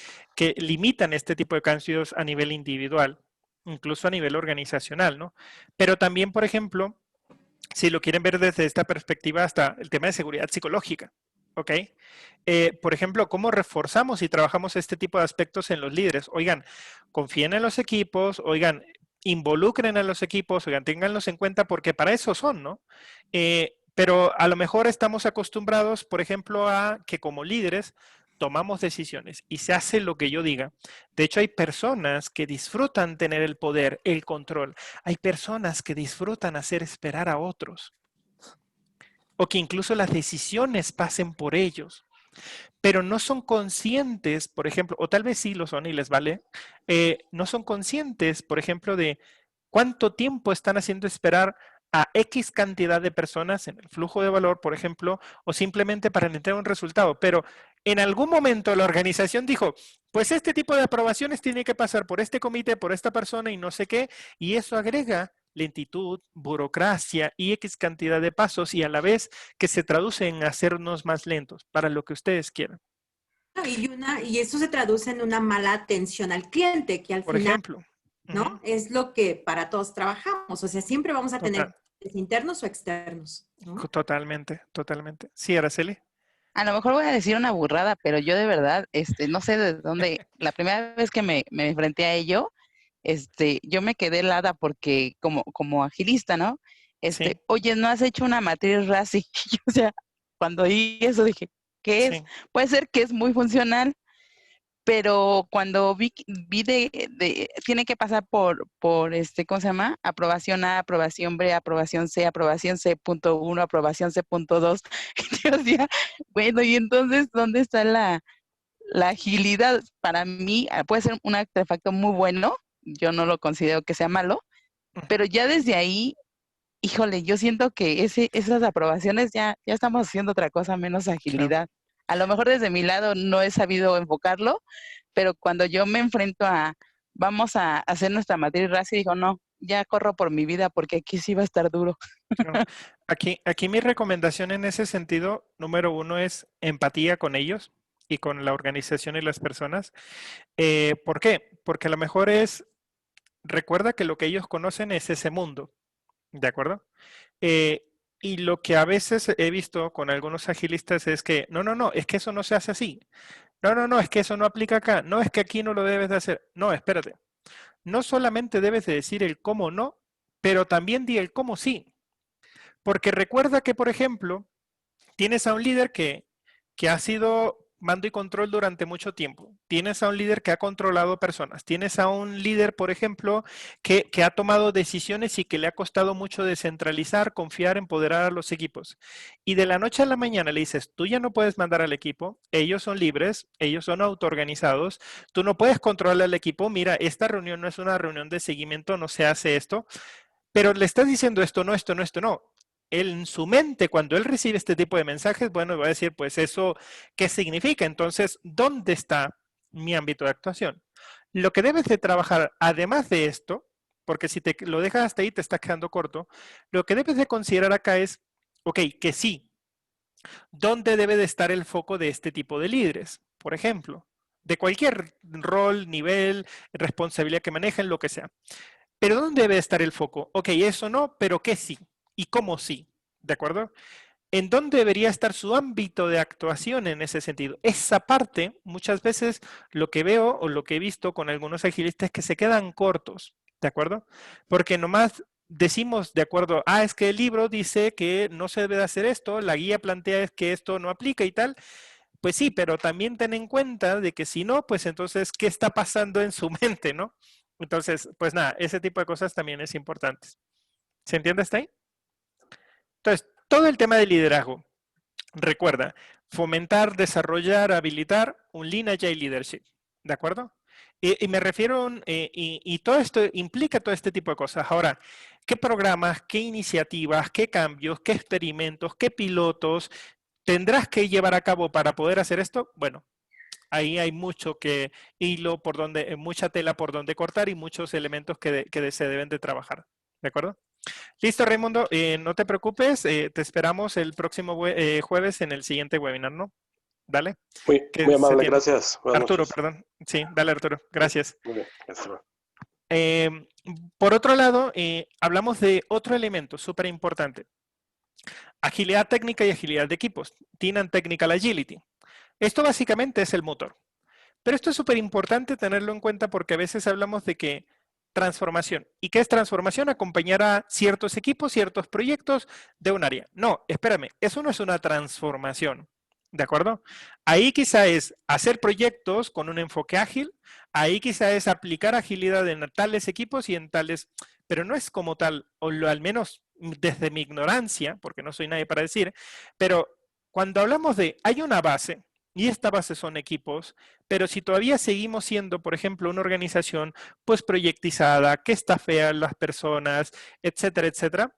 limitan este tipo de cambios a nivel individual, incluso a nivel organizacional, ¿no? Pero también, por ejemplo, si lo quieren ver desde esta perspectiva, hasta el tema de seguridad psicológica, ¿ok? Por ejemplo, ¿cómo reforzamos y trabajamos este tipo de aspectos en los líderes? Oigan, confíen en los equipos, oigan, involucren a los equipos, oigan, ténganlos en cuenta porque para eso son, ¿no? Pero a lo mejor estamos acostumbrados, por ejemplo, a que como líderes tomamos decisiones y se hace lo que yo diga. De hecho, hay personas que disfrutan tener el poder, el control. Hay personas que disfrutan hacer esperar a otros o que incluso las decisiones pasen por ellos, pero no son conscientes, por ejemplo, o tal vez sí lo son y les vale, no son conscientes, por ejemplo, de cuánto tiempo están haciendo esperar a X cantidad de personas en el flujo de valor, por ejemplo, o simplemente para tener un resultado. Pero en algún momento la organización dijo, pues este tipo de aprobaciones tiene que pasar por este comité, por esta persona y no sé qué, y eso agrega lentitud, burocracia y X cantidad de pasos y a la vez que se traduce en hacernos más lentos para lo que ustedes quieran. Y eso se traduce en una mala atención al cliente, que al Por final, ejemplo, ¿no? Es lo que para todos trabajamos. O sea, siempre vamos a tener internos o externos, ¿no? Totalmente, totalmente. Sí, Araceli. A lo mejor voy a decir una burrada, pero yo de verdad, no sé de dónde, la primera vez que me enfrenté a ello, yo me quedé helada porque como agilista, ¿no? Sí. Oye, ¿no has hecho una matriz RACI? O sea, cuando oí eso dije, ¿qué es? Sí. Puede ser que es muy funcional, pero cuando vi tiene que pasar por ¿cómo se llama? Aprobación A, aprobación B, aprobación C.1, aprobación C.2. Yo decía, bueno, y entonces, ¿dónde está la agilidad? Para mí puede ser un artefacto muy bueno, yo no lo considero que sea malo, pero ya desde ahí, híjole, yo siento que esas aprobaciones ya estamos haciendo otra cosa menos agilidad. A lo mejor desde mi lado no he sabido enfocarlo, pero cuando yo me enfrento vamos a hacer nuestra matriz RACI, digo, no, ya corro por mi vida porque aquí sí va a estar duro. Aquí mi recomendación en ese sentido, número uno, es empatía con ellos y con la organización y las personas. ¿Por qué? Porque a lo mejor recuerda que lo que ellos conocen es ese mundo, ¿de acuerdo? Y lo que a veces he visto con algunos agilistas es que, no, es que eso no se hace así. No, es que eso no aplica acá. No, es que aquí no lo debes de hacer. No, espérate. No solamente debes de decir el cómo no, pero también di el cómo sí. Porque recuerda que, por ejemplo, tienes a un líder que ha sido mando y control durante mucho tiempo. Tienes a un líder que ha controlado personas. Tienes a un líder, por ejemplo, que ha tomado decisiones y que le ha costado mucho descentralizar, confiar, empoderar a los equipos. Y de la noche a la mañana le dices, tú ya no puedes mandar al equipo, ellos son libres, ellos son autoorganizados, tú no puedes controlar al equipo, mira, esta reunión no es una reunión de seguimiento, no se hace esto, pero le estás diciendo esto, no. Él, en su mente, cuando él recibe este tipo de mensajes, bueno, va a decir, pues eso, ¿qué significa? Entonces, ¿dónde está mi ámbito de actuación? Lo que debes de trabajar, además de esto, porque si te lo dejas hasta ahí, te está quedando corto, lo que debes de considerar acá es, ok, que sí, ¿dónde debe de estar el foco de este tipo de líderes? Por ejemplo, de cualquier rol, nivel, responsabilidad que manejen, lo que sea. Pero ¿dónde debe estar el foco? Ok, eso no, pero ¿qué sí? ¿Y cómo sí? ¿De acuerdo? ¿En dónde debería estar su ámbito de actuación en ese sentido? Esa parte, muchas veces lo que veo o lo que he visto con algunos agilistas es que se quedan cortos, ¿de acuerdo? Porque nomás decimos, de acuerdo, es que el libro dice que no se debe de hacer esto, la guía plantea que esto no aplica y tal. Pues sí, pero también ten en cuenta de que si no, pues entonces, ¿qué está pasando en su mente, no? Entonces, pues nada, ese tipo de cosas también es importante. ¿Se entiende hasta ahí? Entonces, todo el tema de liderazgo, recuerda, fomentar, desarrollar, habilitar un Lean Agile Leadership. ¿De acuerdo? Y me refiero, y todo esto implica todo este tipo de cosas. Ahora, ¿qué programas, qué iniciativas, qué cambios, qué experimentos, qué pilotos tendrás que llevar a cabo para poder hacer esto? Bueno, ahí hay mucho hilo por donde, mucha tela por donde cortar y muchos elementos que se deben de trabajar. ¿De acuerdo? Listo, Raimundo, no te preocupes, te esperamos el próximo jueves en el siguiente webinar, ¿no? Dale. Muy amable, gracias. Buenas Arturo, noches. perdón. Sí, dale, Arturo. Gracias. Muy bien, gracias. Por otro lado, hablamos de otro elemento súper importante. Agilidad técnica y agilidad de equipos. Team and Technical Agility. Esto básicamente es el motor. Pero esto es súper importante tenerlo en cuenta porque a veces hablamos de que transformación. ¿Y qué es transformación? Acompañar a ciertos equipos, ciertos proyectos de un área. No, espérame, eso no es una transformación. ¿De acuerdo? Ahí quizá es hacer proyectos con un enfoque ágil, ahí quizá es aplicar agilidad en tales equipos y en tales, pero no es como tal, o al menos desde mi ignorancia, porque no soy nadie para decir, pero cuando hablamos de, hay una base, y esta base son equipos, pero si todavía seguimos siendo, por ejemplo, una organización pues proyectizada, que está fea las personas, etcétera, etcétera,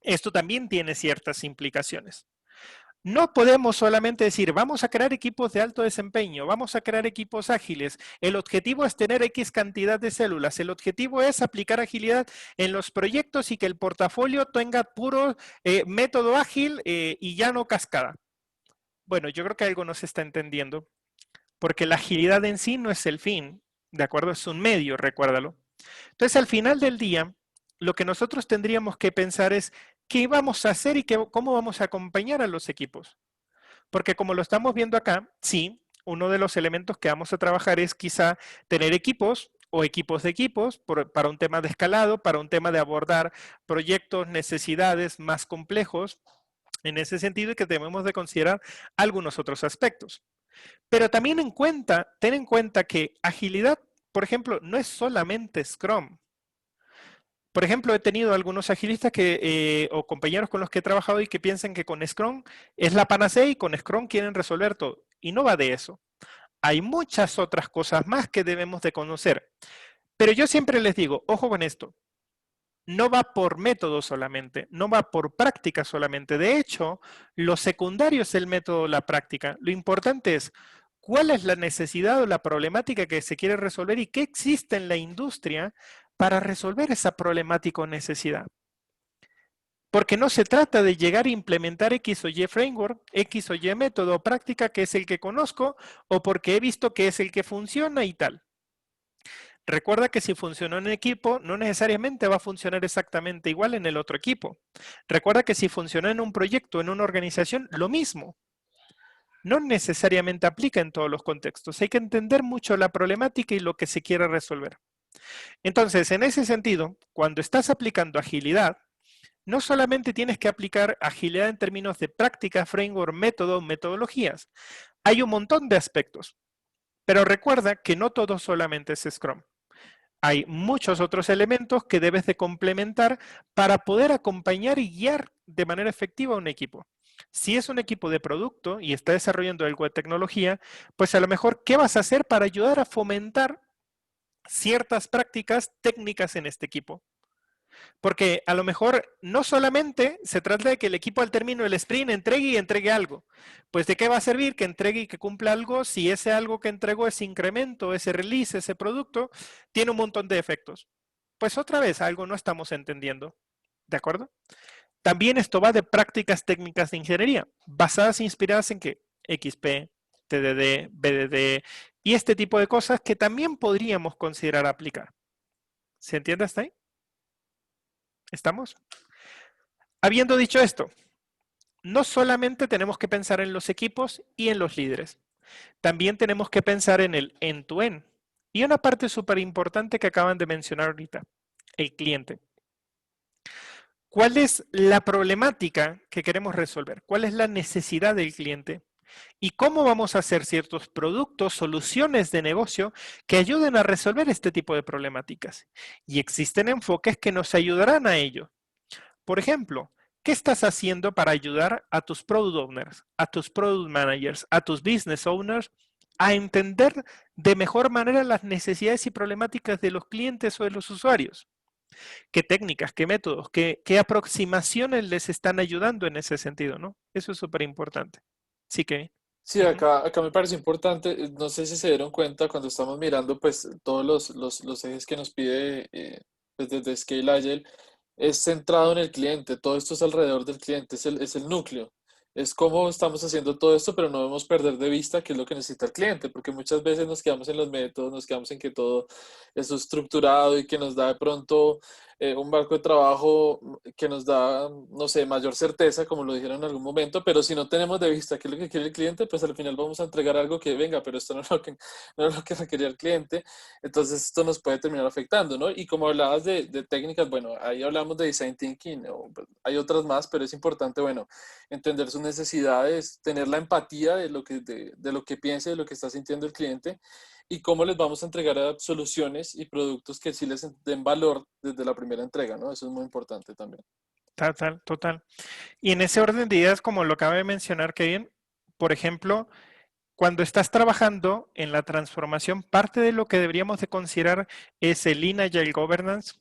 esto también tiene ciertas implicaciones. No podemos solamente decir, vamos a crear equipos de alto desempeño, vamos a crear equipos ágiles. El objetivo es tener X cantidad de células. El objetivo es aplicar agilidad en los proyectos y que el portafolio tenga puro método ágil y ya no cascada. Bueno, yo creo que algo no se está entendiendo, porque la agilidad en sí no es el fin, ¿de acuerdo? Es un medio, recuérdalo. Entonces, al final del día, lo que nosotros tendríamos que pensar es qué vamos a hacer y cómo vamos a acompañar a los equipos. Porque como lo estamos viendo acá, sí, uno de los elementos que vamos a trabajar es quizá tener equipos o equipos de equipos para un tema de escalado, para un tema de abordar proyectos, necesidades más complejos, en ese sentido y que debemos de considerar algunos otros aspectos. Pero también ten en cuenta que agilidad, por ejemplo, no es solamente Scrum. Por ejemplo, he tenido algunos agilistas o compañeros con los que he trabajado y que piensan que con Scrum es la panacea y con Scrum quieren resolver todo. Y no va de eso. Hay muchas otras cosas más que debemos de conocer. Pero yo siempre les digo, ojo con esto. No va por método solamente, no va por práctica solamente. De hecho, lo secundario es el método, la práctica. Lo importante es cuál es la necesidad o la problemática que se quiere resolver y qué existe en la industria para resolver esa problemática o necesidad. Porque no se trata de llegar a implementar X o Y framework, X o Y método o práctica que es el que conozco o porque he visto que es el que funciona y tal. Recuerda que si funcionó en equipo, no necesariamente va a funcionar exactamente igual en el otro equipo. Recuerda que si funcionó en un proyecto, en una organización, lo mismo. No necesariamente aplica en todos los contextos. Hay que entender mucho la problemática y lo que se quiere resolver. Entonces, en ese sentido, cuando estás aplicando agilidad, no solamente tienes que aplicar agilidad en términos de práctica, framework, método, metodologías. Hay un montón de aspectos. Pero recuerda que no todo solamente es Scrum. Hay muchos otros elementos que debes de complementar para poder acompañar y guiar de manera efectiva a un equipo. Si es un equipo de producto y está desarrollando algo de tecnología, pues a lo mejor, ¿qué vas a hacer para ayudar a fomentar ciertas prácticas técnicas en este equipo? Porque a lo mejor no solamente se trata de que el equipo al término del sprint entregue algo. Pues ¿de qué va a servir que entregue y que cumpla algo si ese algo que entregó, ese incremento, ese release, ese producto, tiene un montón de efectos? Pues otra vez algo no estamos entendiendo. ¿De acuerdo? También esto va de prácticas técnicas de ingeniería, basadas e inspiradas en ¿qué? XP, TDD, BDD y este tipo de cosas que también podríamos considerar aplicar. ¿Se entiende hasta ahí? ¿Estamos? Habiendo dicho esto, no solamente tenemos que pensar en los equipos y en los líderes, también tenemos que pensar en el end-to-end. Y una parte súper importante que acaban de mencionar ahorita, el cliente. ¿Cuál es la problemática que queremos resolver? ¿Cuál es la necesidad del cliente? ¿Y cómo vamos a hacer ciertos productos, soluciones de negocio que ayuden a resolver este tipo de problemáticas? Y existen enfoques que nos ayudarán a ello. Por ejemplo, ¿Qué estás haciendo para ayudar a tus product owners, a tus product managers, a tus business owners a entender de mejor manera las necesidades y problemáticas de los clientes o de los usuarios? ¿Qué técnicas, qué métodos, qué aproximaciones les están ayudando en ese sentido, ¿no? Eso es súper importante. Sí, Kevin. Sí, acá me parece importante, no sé si se dieron cuenta cuando estamos mirando pues todos los ejes que nos pide pues desde Scale Agile, es centrado en el cliente, todo esto es alrededor del cliente, es el núcleo. Es cómo estamos haciendo todo esto, pero no debemos perder de vista qué es lo que necesita el cliente, porque muchas veces nos quedamos en los métodos, nos quedamos en que todo es estructurado y que nos da de pronto un marco de trabajo que nos da, no sé, mayor certeza, como lo dijeron en algún momento, pero si no tenemos de vista qué es lo que quiere el cliente, pues al final vamos a entregar algo que venga, pero esto no es no es lo que requería el cliente, entonces esto nos puede terminar afectando, ¿no? Y como hablabas de técnicas, bueno, ahí hablamos de design thinking, ¿no? Hay otras más, pero es importante, bueno, entender sus necesidades, tener la empatía de lo que piensa, de lo que está sintiendo el cliente y cómo les vamos a entregar soluciones y productos que sí les den valor desde la primera entrega, ¿no? Eso es muy importante también. Total. Y en ese orden de ideas, como lo acaba de mencionar Kevin, por ejemplo, cuando estás trabajando en la transformación, parte de lo que deberíamos de considerar es el Lean Agile Governance,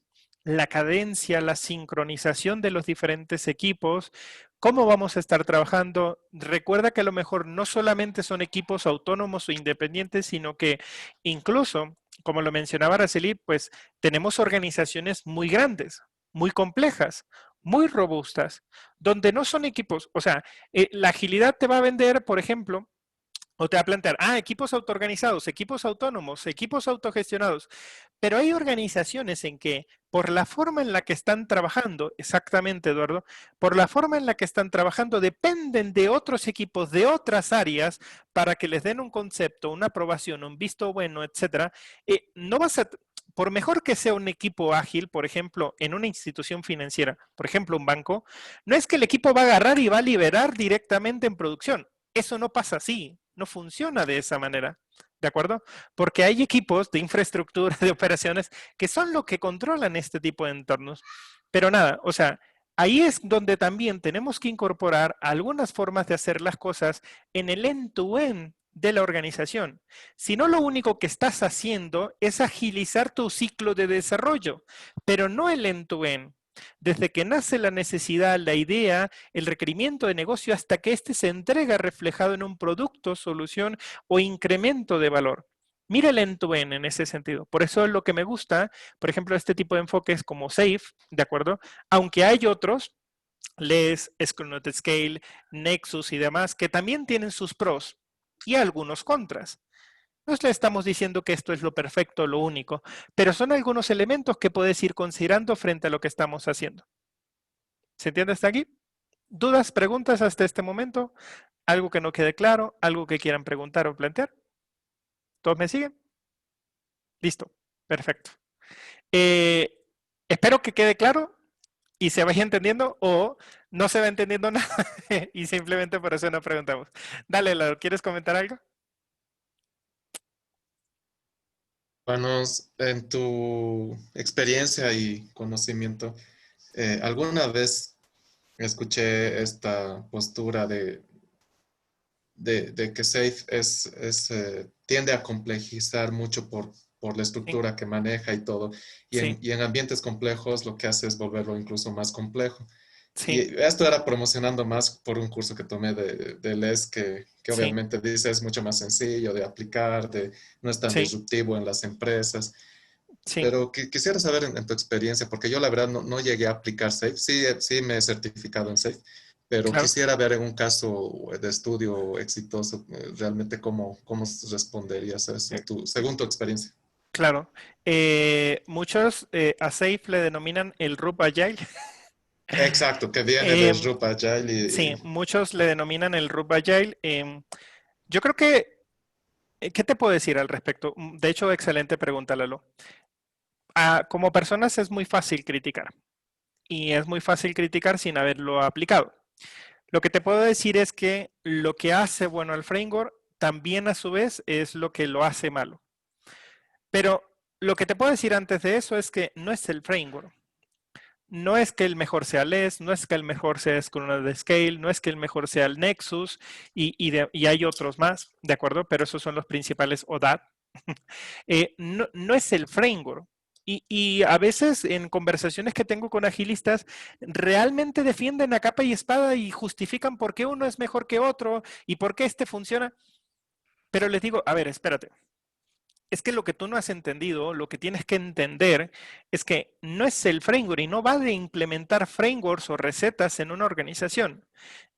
la cadencia, la sincronización de los diferentes equipos, cómo vamos a estar trabajando. Recuerda que a lo mejor no solamente son equipos autónomos o independientes, sino que incluso, como lo mencionaba Araceli, pues tenemos organizaciones muy grandes, muy complejas, muy robustas, donde no son equipos, o sea, la agilidad te va a vender, por ejemplo, o te va a plantear, equipos autoorganizados, equipos autónomos, equipos autogestionados. Pero hay organizaciones en que, por la forma en la que están trabajando, exactamente, Eduardo, por la forma en la que están trabajando, dependen de otros equipos de otras áreas para que les den un concepto, una aprobación, un visto bueno, etcétera. No vas a, por mejor que sea un equipo ágil, por ejemplo, en una institución financiera, por ejemplo, un banco, no es que el equipo va a agarrar y va a liberar directamente en producción. Eso no pasa así. No funciona de esa manera, ¿de acuerdo? Porque hay equipos de infraestructura, de operaciones, que son los que controlan este tipo de entornos. Pero nada, o sea, ahí es donde también tenemos que incorporar algunas formas de hacer las cosas en el end-to-end de la organización. Si no, lo único que estás haciendo es agilizar tu ciclo de desarrollo, pero no el end-to-end. Desde que nace la necesidad, la idea, el requerimiento de negocio, hasta que éste se entrega reflejado en un producto, solución o incremento de valor. Mira el end-to-end en ese sentido. Por eso es lo que me gusta, por ejemplo, este tipo de enfoques como SAFe, ¿de acuerdo? Aunque hay otros, LES, Scrum Not Scale, Nexus y demás, que también tienen sus pros y algunos contras. No le estamos diciendo que esto es lo perfecto, lo único, pero son algunos elementos que puedes ir considerando frente a lo que estamos haciendo. ¿Se entiende hasta aquí? ¿Dudas, preguntas hasta este momento? ¿Algo que no quede claro? ¿Algo que quieran preguntar o plantear? ¿Todos me siguen? Listo, perfecto. Espero que quede claro y se vaya entendiendo o no se va entendiendo nada y simplemente por eso no preguntamos. Dale, Lalo, ¿quieres comentar algo? Bueno, en tu experiencia y conocimiento, ¿alguna vez escuché esta postura de que SAFe tiende a complejizar mucho por la estructura que maneja y todo? Y en ambientes complejos lo que hace es volverlo incluso más complejo. Y esto era promocionando más por un curso que tomé de LES, que obviamente dice es mucho más sencillo de aplicar, no es tan disruptivo en las empresas. Pero quisiera saber en tu experiencia, porque yo la verdad no llegué a aplicar SAFe. Sí me he certificado en SAFe, pero quisiera ver en un caso de estudio exitoso realmente cómo responderías a eso, según tu experiencia. Claro. Muchos a SAFe le denominan el RUP Agile. Exacto, que viene del RUP Agile. Sí, muchos le denominan el RUP Agile. Yo creo que, ¿qué te puedo decir al respecto? De hecho, excelente pregunta, Lalo. Como personas es muy fácil criticar. Y es muy fácil criticar sin haberlo aplicado. Lo que te puedo decir es que lo que hace bueno al framework también a su vez es lo que lo hace malo. Pero lo que te puedo decir antes de eso es que no es el framework. No es que el mejor sea LESS, no es que el mejor sea Scrum de Scale, no es que el mejor sea el Nexus y hay otros más, ¿de acuerdo? Pero esos son los principales ODAT. No es el framework. Y a veces en conversaciones que tengo con agilistas, realmente defienden a capa y espada y justifican por qué uno es mejor que otro y por qué este funciona. Pero les digo, a ver, espérate. Es que lo que tú no has entendido, lo que tienes que entender es que no es el framework y no va de implementar frameworks o recetas en una organización.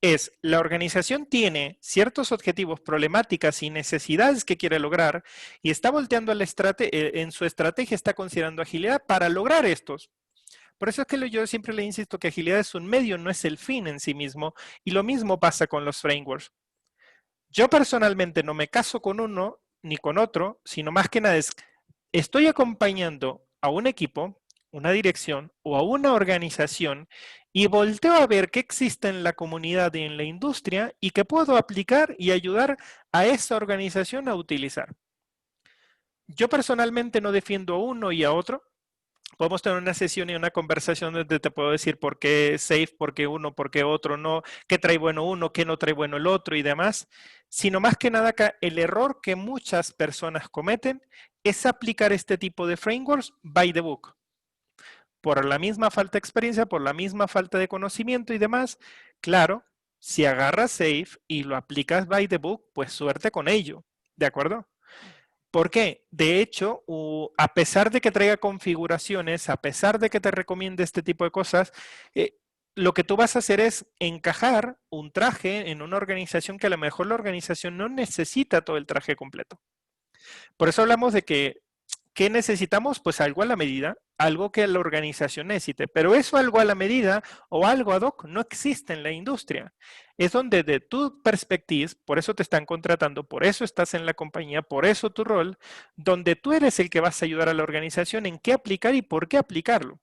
Es la organización tiene ciertos objetivos, problemáticas y necesidades que quiere lograr y está volteando en su estrategia, está considerando agilidad para lograr estos. Por eso es que yo siempre le insisto que agilidad es un medio, no es el fin en sí mismo, y lo mismo pasa con los frameworks. Yo personalmente no me caso con uno ni con otro, sino más que nada estoy acompañando a un equipo, una dirección o a una organización y volteo a ver qué existe en la comunidad y en la industria y que puedo aplicar y ayudar a esa organización a utilizar. Yo personalmente no defiendo a uno y a otro. Podemos tener una sesión y una conversación donde te puedo decir por qué safe, por qué uno, por qué otro no, qué trae bueno uno, qué no trae bueno el otro y demás, sino más que nada acá el error que muchas personas cometen es aplicar este tipo de frameworks by the book. Por la misma falta de experiencia, por la misma falta de conocimiento y demás, claro, si agarras safe y lo aplicas by the book, pues suerte con ello, ¿de acuerdo? ¿Por qué? De hecho, a pesar de que traiga configuraciones, a pesar de que te recomiende este tipo de cosas, lo que tú vas a hacer es encajar un traje en una organización que a lo mejor la organización no necesita todo el traje completo. Por eso hablamos de que, ¿qué necesitamos? Pues algo a la medida, algo que la organización necesite. Pero eso algo a la medida o algo ad hoc no existe en la industria. Es donde de tu perspectiva, por eso te están contratando, por eso estás en la compañía, por eso tu rol, donde tú eres el que vas a ayudar a la organización en qué aplicar y por qué aplicarlo.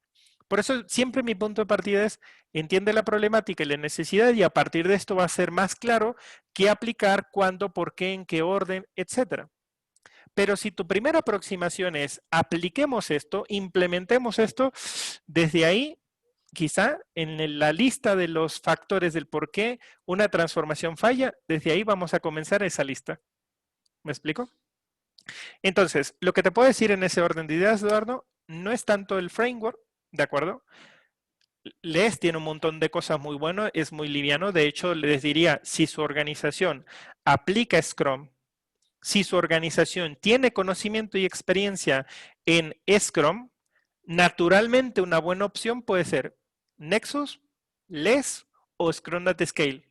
Por eso siempre mi punto de partida es, entiende la problemática y la necesidad y a partir de esto va a ser más claro qué aplicar, cuándo, por qué, en qué orden, etcétera. Pero si tu primera aproximación es apliquemos esto, implementemos esto, desde ahí, quizá en la lista de los factores del por qué una transformación falla, desde ahí vamos a comenzar esa lista. ¿Me explico? Entonces, lo que te puedo decir en ese orden de ideas, Eduardo, no es tanto el framework, ¿de acuerdo? LESS tiene un montón de cosas muy buenas, es muy liviano. De hecho, les diría, si su organización aplica Scrum, si su organización tiene conocimiento y experiencia en Scrum, naturalmente una buena opción puede ser Nexus, LESS o Scrum at Scale.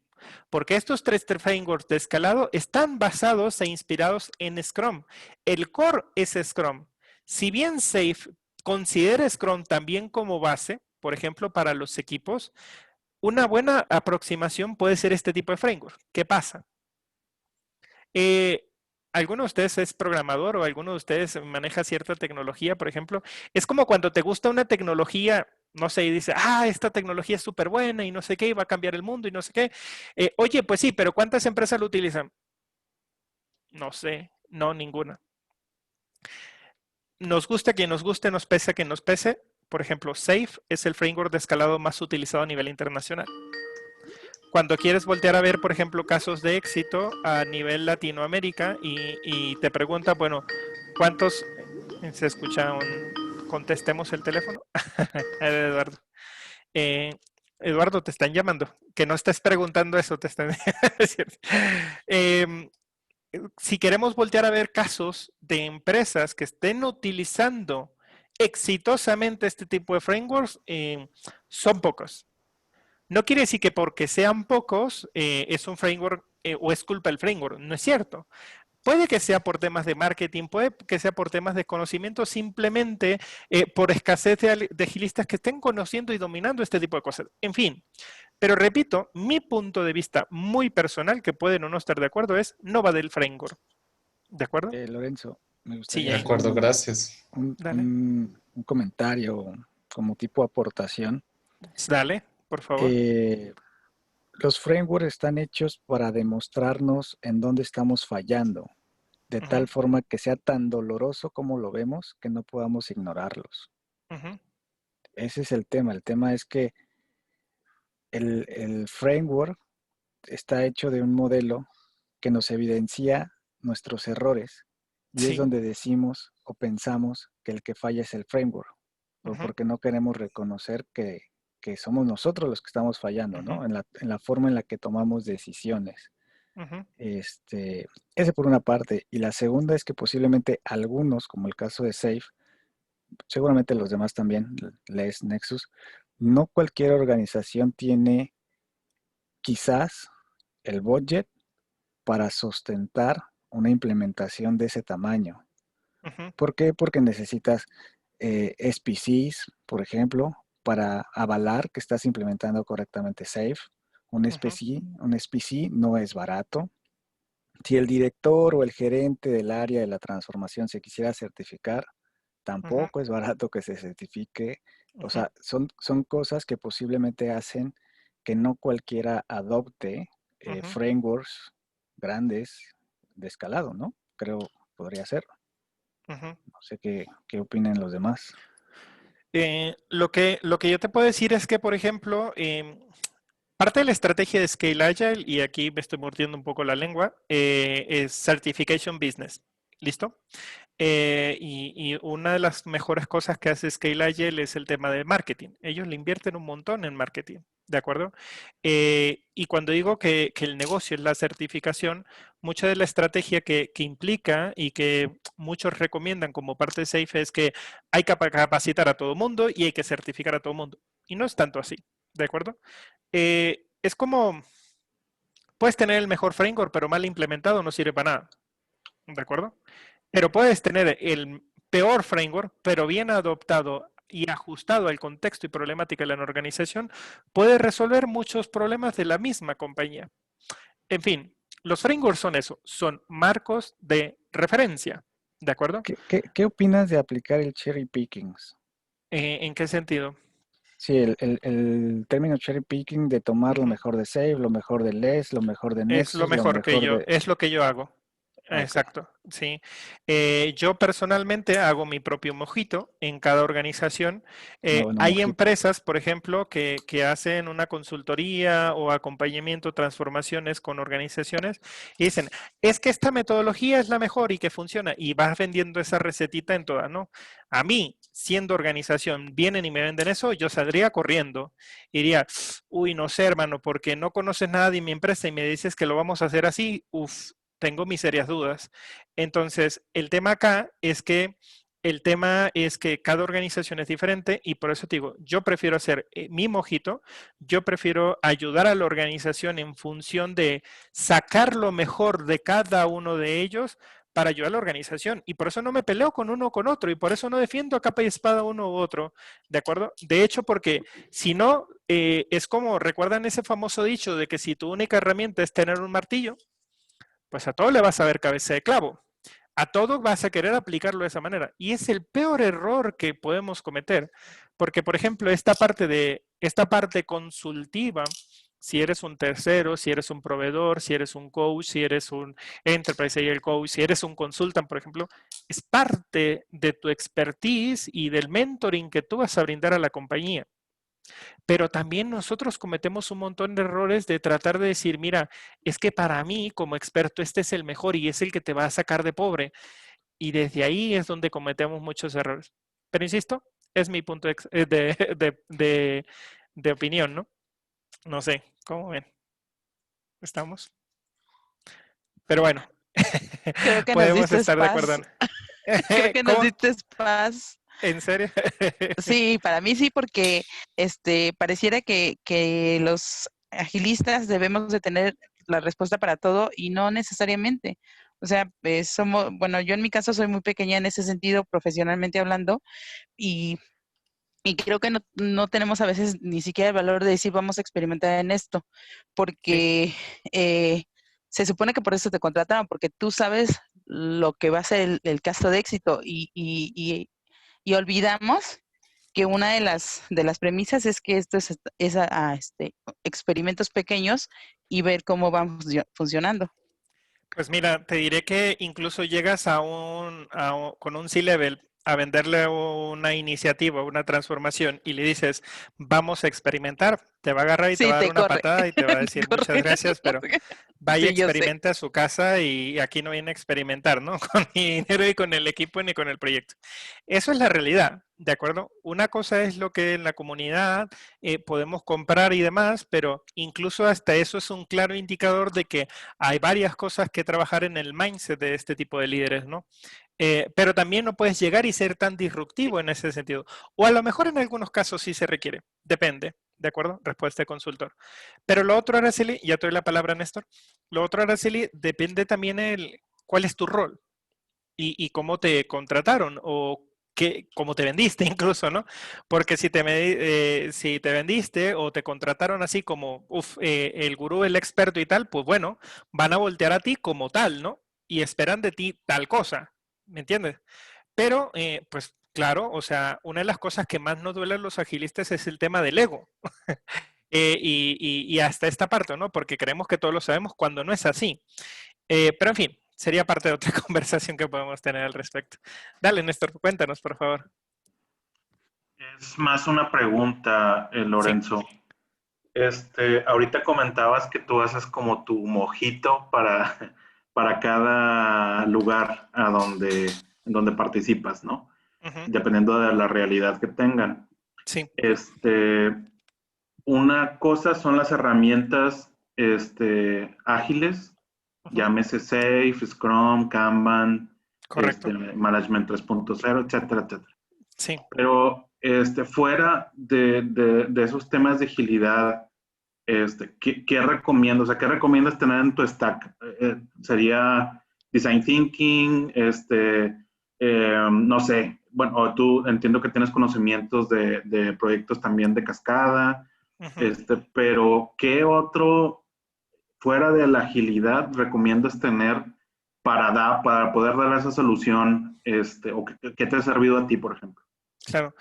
Porque estos tres frameworks de escalado están basados e inspirados en Scrum. El core es Scrum. Si bien Safe considera Scrum también como base, por ejemplo, para los equipos, una buena aproximación puede ser este tipo de framework. ¿Qué pasa? ¿Alguno de ustedes es programador o alguno de ustedes maneja cierta tecnología, por ejemplo? Es como cuando te gusta una tecnología, no sé, y dice, esta tecnología es súper buena y no sé qué, y va a cambiar el mundo y no sé qué. Oye, pues sí, pero ¿cuántas empresas lo utilizan? No sé, no, ninguna. Nos gusta quien nos guste, nos pese a quien nos pese. Por ejemplo, Safe es el framework de escalado más utilizado a nivel internacional. Cuando quieres voltear a ver, por ejemplo, casos de éxito a nivel Latinoamérica y te pregunta, bueno, ¿cuántos? Se escucha un... Contestemos el teléfono. Eduardo. Eduardo, te están llamando. Que no estés preguntando eso, te están... si queremos voltear a ver casos de empresas que estén utilizando exitosamente este tipo de frameworks, son pocos. No quiere decir que porque sean pocos es un framework o es culpa del framework. No es cierto. Puede que sea por temas de marketing, puede que sea por temas de conocimiento, simplemente por escasez de agilistas que estén conociendo y dominando este tipo de cosas. En fin, pero repito, mi punto de vista muy personal, que pueden o no estar de acuerdo, es no va del framework. ¿De acuerdo? Lorenzo, me Sí, gustaría de hacer acuerdo, gracias. un comentario como tipo aportación. Dale, por favor. Los frameworks están hechos para demostrarnos en dónde estamos fallando, de tal forma que sea tan doloroso como lo vemos que no podamos ignorarlos. Ese es el tema. El tema es que el framework está hecho de un modelo que nos evidencia nuestros errores y es Sí. donde decimos o pensamos que el que falla es el framework, porque no queremos reconocer que somos nosotros los que estamos fallando, ¿no? En la forma en la que tomamos decisiones. Ese por una parte. Y la segunda es que posiblemente algunos, como el caso de Safe, seguramente los demás también, Les Nexus, no cualquier organización tiene quizás el budget para sustentar una implementación de ese tamaño. ¿Por qué? Porque necesitas SPCs, por ejemplo, para avalar que estás implementando correctamente Safe. Un SPC no es barato. Si el director o el gerente del área de la transformación se quisiera certificar, tampoco es barato que se certifique. O sea, son cosas que posiblemente hacen que no cualquiera adopte frameworks grandes de escalado, ¿no? Creo podría ser. No sé qué opinan los demás. Lo que yo te puedo decir es que, por ejemplo, parte de la estrategia de Scale Agile, y aquí me estoy mordiendo un poco la lengua, es Certification Business. ¿Listo? Y una de las mejores cosas que hace Scale Agile es el tema de marketing. Ellos le invierten un montón en marketing, ¿de acuerdo? Y cuando digo que el negocio es la certificación, mucha de la estrategia que implica y que muchos recomiendan como parte de Safe es que hay que capacitar a todo el mundo y hay que certificar a todo el mundo. Y no es tanto así, ¿de acuerdo? Es como, puedes tener el mejor framework, pero mal implementado no sirve para nada, ¿de acuerdo? Pero puedes tener el peor framework, pero bien adoptado y ajustado al contexto y problemática de la organización, puede resolver muchos problemas de la misma compañía. En fin, los frameworks son eso, son marcos de referencia, ¿de acuerdo? ¿Qué opinas de aplicar el cherry picking? ¿En qué sentido? Sí, el término cherry picking de tomar lo mejor de Safe, lo mejor de Les, lo mejor de Nexus, Es lo mejor que yo, es lo que yo hago. Okay. Exacto, sí. Yo personalmente hago mi propio mojito en cada organización. Hay empresas, por ejemplo, que hacen una consultoría o acompañamiento, transformaciones con organizaciones y dicen, es que esta metodología es la mejor y que funciona y vas vendiendo esa recetita en todas, ¿no? A mí, siendo organización, vienen y me venden eso, yo saldría corriendo y diría, uy, no sé, hermano, porque no conoces nada de mi empresa y me dices que lo vamos a hacer así, tengo mis serias dudas. Entonces, el tema acá es que cada organización es diferente y por eso te digo, yo prefiero hacer mi mojito, yo prefiero ayudar a la organización en función de sacar lo mejor de cada uno de ellos para ayudar a la organización. Y por eso no me peleo con uno o con otro y por eso no defiendo a capa y espada uno u otro, ¿de acuerdo? De hecho, porque si no, es como, ¿recuerdan ese famoso dicho de que si tu única herramienta es tener un martillo? Pues a todo le vas a ver cabeza de clavo. A todo vas a querer aplicarlo de esa manera. Y es el peor error que podemos cometer. Porque, por ejemplo, esta parte consultiva, si eres un tercero, si eres un proveedor, si eres un coach, si eres un enterprise agile coach, si eres un consultant, por ejemplo, es parte de tu expertise y del mentoring que tú vas a brindar a la compañía. Pero también nosotros cometemos un montón de errores de tratar de decir, mira, es que para mí como experto este es el mejor y es el que te va a sacar de pobre. Y desde ahí es donde cometemos muchos errores. Pero insisto, es mi punto de opinión, ¿no? No sé, ¿cómo ven? ¿Estamos? Pero bueno, creo que podemos estar de acuerdo. Creo que nos diste paz. ¿En serio? Sí, para mí sí, porque pareciera que los agilistas debemos de tener la respuesta para todo y no necesariamente. O sea, bueno, yo en mi caso soy muy pequeña en ese sentido, profesionalmente hablando, y creo que no tenemos a veces ni siquiera el valor de decir vamos a experimentar en esto, porque se supone que por eso te contrataron, porque tú sabes lo que va a ser el caso de éxito y olvidamos que una de las premisas es que esto es experimentos pequeños y ver cómo van funcionando. Pues mira, te diré que incluso llegas con un C-Level a venderle una iniciativa, una transformación y le dices, vamos a experimentar, te va a agarrar y te Sí, va a dar te una corre. patada y te va a decir Corre. muchas gracias, pero vaya, Sí, yo sé. experimente a su casa y aquí no viene a experimentar, ¿no? Con mi dinero y con el equipo ni con el proyecto. Eso es la realidad, ¿de acuerdo? Una cosa es lo que en la comunidad podemos comprar y demás, pero incluso hasta eso es un claro indicador de que hay varias cosas que trabajar en el mindset de este tipo de líderes, ¿no? Pero también no puedes llegar y ser tan disruptivo en ese sentido. O a lo mejor en algunos casos sí se requiere. Depende. ¿De acuerdo? Respuesta de consultor. Pero lo otro, Araceli, ya te doy la palabra, Néstor. Lo otro, Araceli, depende también cuál es tu rol y cómo te contrataron o cómo te vendiste incluso, ¿no? Porque si si te vendiste o te contrataron así como, el gurú, el experto y tal, pues bueno, van a voltear a ti como tal, ¿no? Y esperan de ti tal cosa, ¿me entiendes? Pero, pues claro, o sea, una de las cosas que más nos duele a los agilistas es el tema del ego. Y hasta esta parte, ¿no? Porque creemos que todos lo sabemos cuando no es así. Pero en fin, sería parte de otra conversación que podemos tener al respecto. Dale, Néstor, cuéntanos, por favor. Es más una pregunta, Lorenzo. Ahorita comentabas que tú haces como tu mojito para cada lugar en donde participas, ¿no? Dependiendo de la realidad que tengan. Sí. Una cosa son las herramientas ágiles, llámese Safe, Scrum, Kanban, Management 3.0, etcétera, etcétera. Sí. Pero fuera de esos temas de agilidad, ¿qué recomiendas? O sea, ¿qué recomiendas tener en tu stack? ¿Sería Design Thinking? No sé. Bueno, tú entiendo que tienes conocimientos de proyectos también de cascada, pero ¿qué otro, fuera de la agilidad, recomiendas tener para poder dar esa solución? ¿O qué te ha servido a ti, por ejemplo? Claro.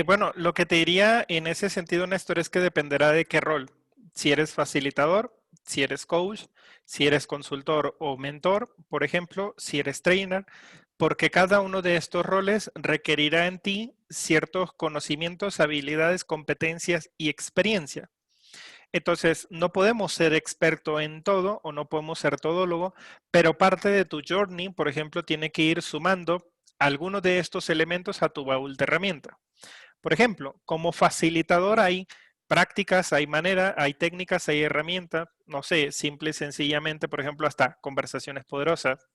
Bueno, lo que te diría en ese sentido, Néstor, es que dependerá de qué rol. Si eres facilitador, si eres coach, si eres consultor o mentor, por ejemplo, si eres trainer, porque cada uno de estos roles requerirá en ti ciertos conocimientos, habilidades, competencias y experiencia. Entonces, no podemos ser experto en todo o no podemos ser todólogo, pero parte de tu journey, por ejemplo, tiene que ir sumando algunos de estos elementos a tu baúl de herramienta. Por ejemplo, como facilitador hay prácticas, hay manera, hay técnicas, hay herramientas, no sé, simple y sencillamente, por ejemplo, hasta conversaciones poderosas,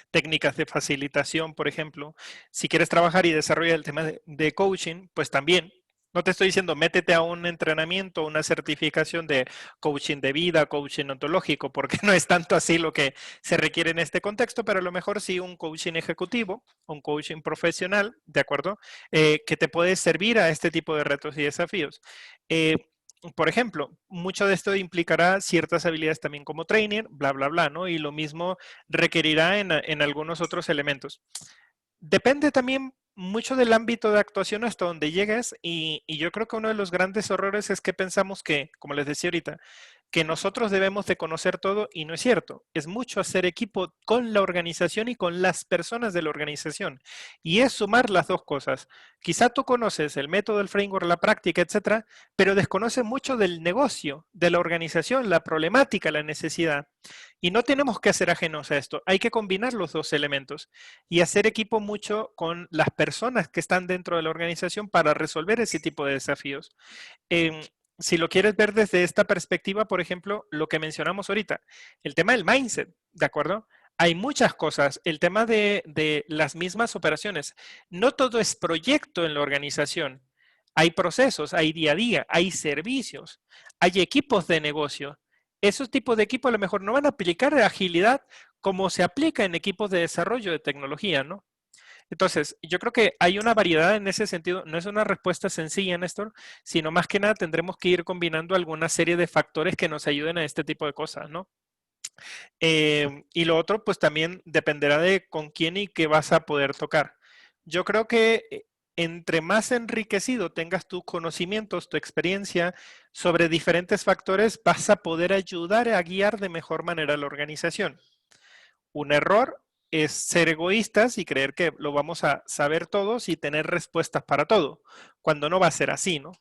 técnicas de facilitación, por ejemplo. Si quieres trabajar y desarrollar el tema de coaching, pues también. No te estoy diciendo, métete a un entrenamiento, una certificación de coaching de vida, coaching ontológico, porque no es tanto así lo que se requiere en este contexto, pero a lo mejor sí un coaching ejecutivo, un coaching profesional, ¿de acuerdo? Que te puede servir a este tipo de retos y desafíos. Por ejemplo, mucho de esto implicará ciertas habilidades también como trainer, bla, bla, bla, ¿no? Y lo mismo requerirá en algunos otros elementos. Depende también mucho del ámbito de actuación hasta donde llegues y yo creo que uno de los grandes errores es que pensamos que, como les decía ahorita, que nosotros debemos de conocer todo y no es cierto. Es mucho hacer equipo con la organización y con las personas de la organización. Y es sumar las dos cosas. Quizá tú conoces el método, el framework, la práctica, etcétera, pero desconoces mucho del negocio, de la organización, la problemática, la necesidad. Y no tenemos que ser ajenos a esto. Hay que combinar los dos elementos y hacer equipo mucho con las personas que están dentro de la organización para resolver ese tipo de desafíos. Si lo quieres ver desde esta perspectiva, por ejemplo, lo que mencionamos ahorita, el tema del mindset, ¿de acuerdo? Hay muchas cosas, el tema de las mismas operaciones. No todo es proyecto en la organización. Hay procesos, hay día a día, hay servicios, hay equipos de negocio. Esos tipos de equipos a lo mejor no van a aplicar agilidad como se aplica en equipos de desarrollo de tecnología, ¿no? Entonces, yo creo que hay una variedad en ese sentido. No es una respuesta sencilla, Néstor, sino más que nada tendremos que ir combinando alguna serie de factores que nos ayuden a este tipo de cosas, ¿no? Y lo otro, pues también dependerá de con quién y qué vas a poder tocar. Yo creo que entre más enriquecido tengas tus conocimientos, tu experiencia sobre diferentes factores, vas a poder ayudar a guiar de mejor manera a la organización. Un error es ser egoístas y creer que lo vamos a saber todos y tener respuestas para todo, cuando no va a ser así, ¿no?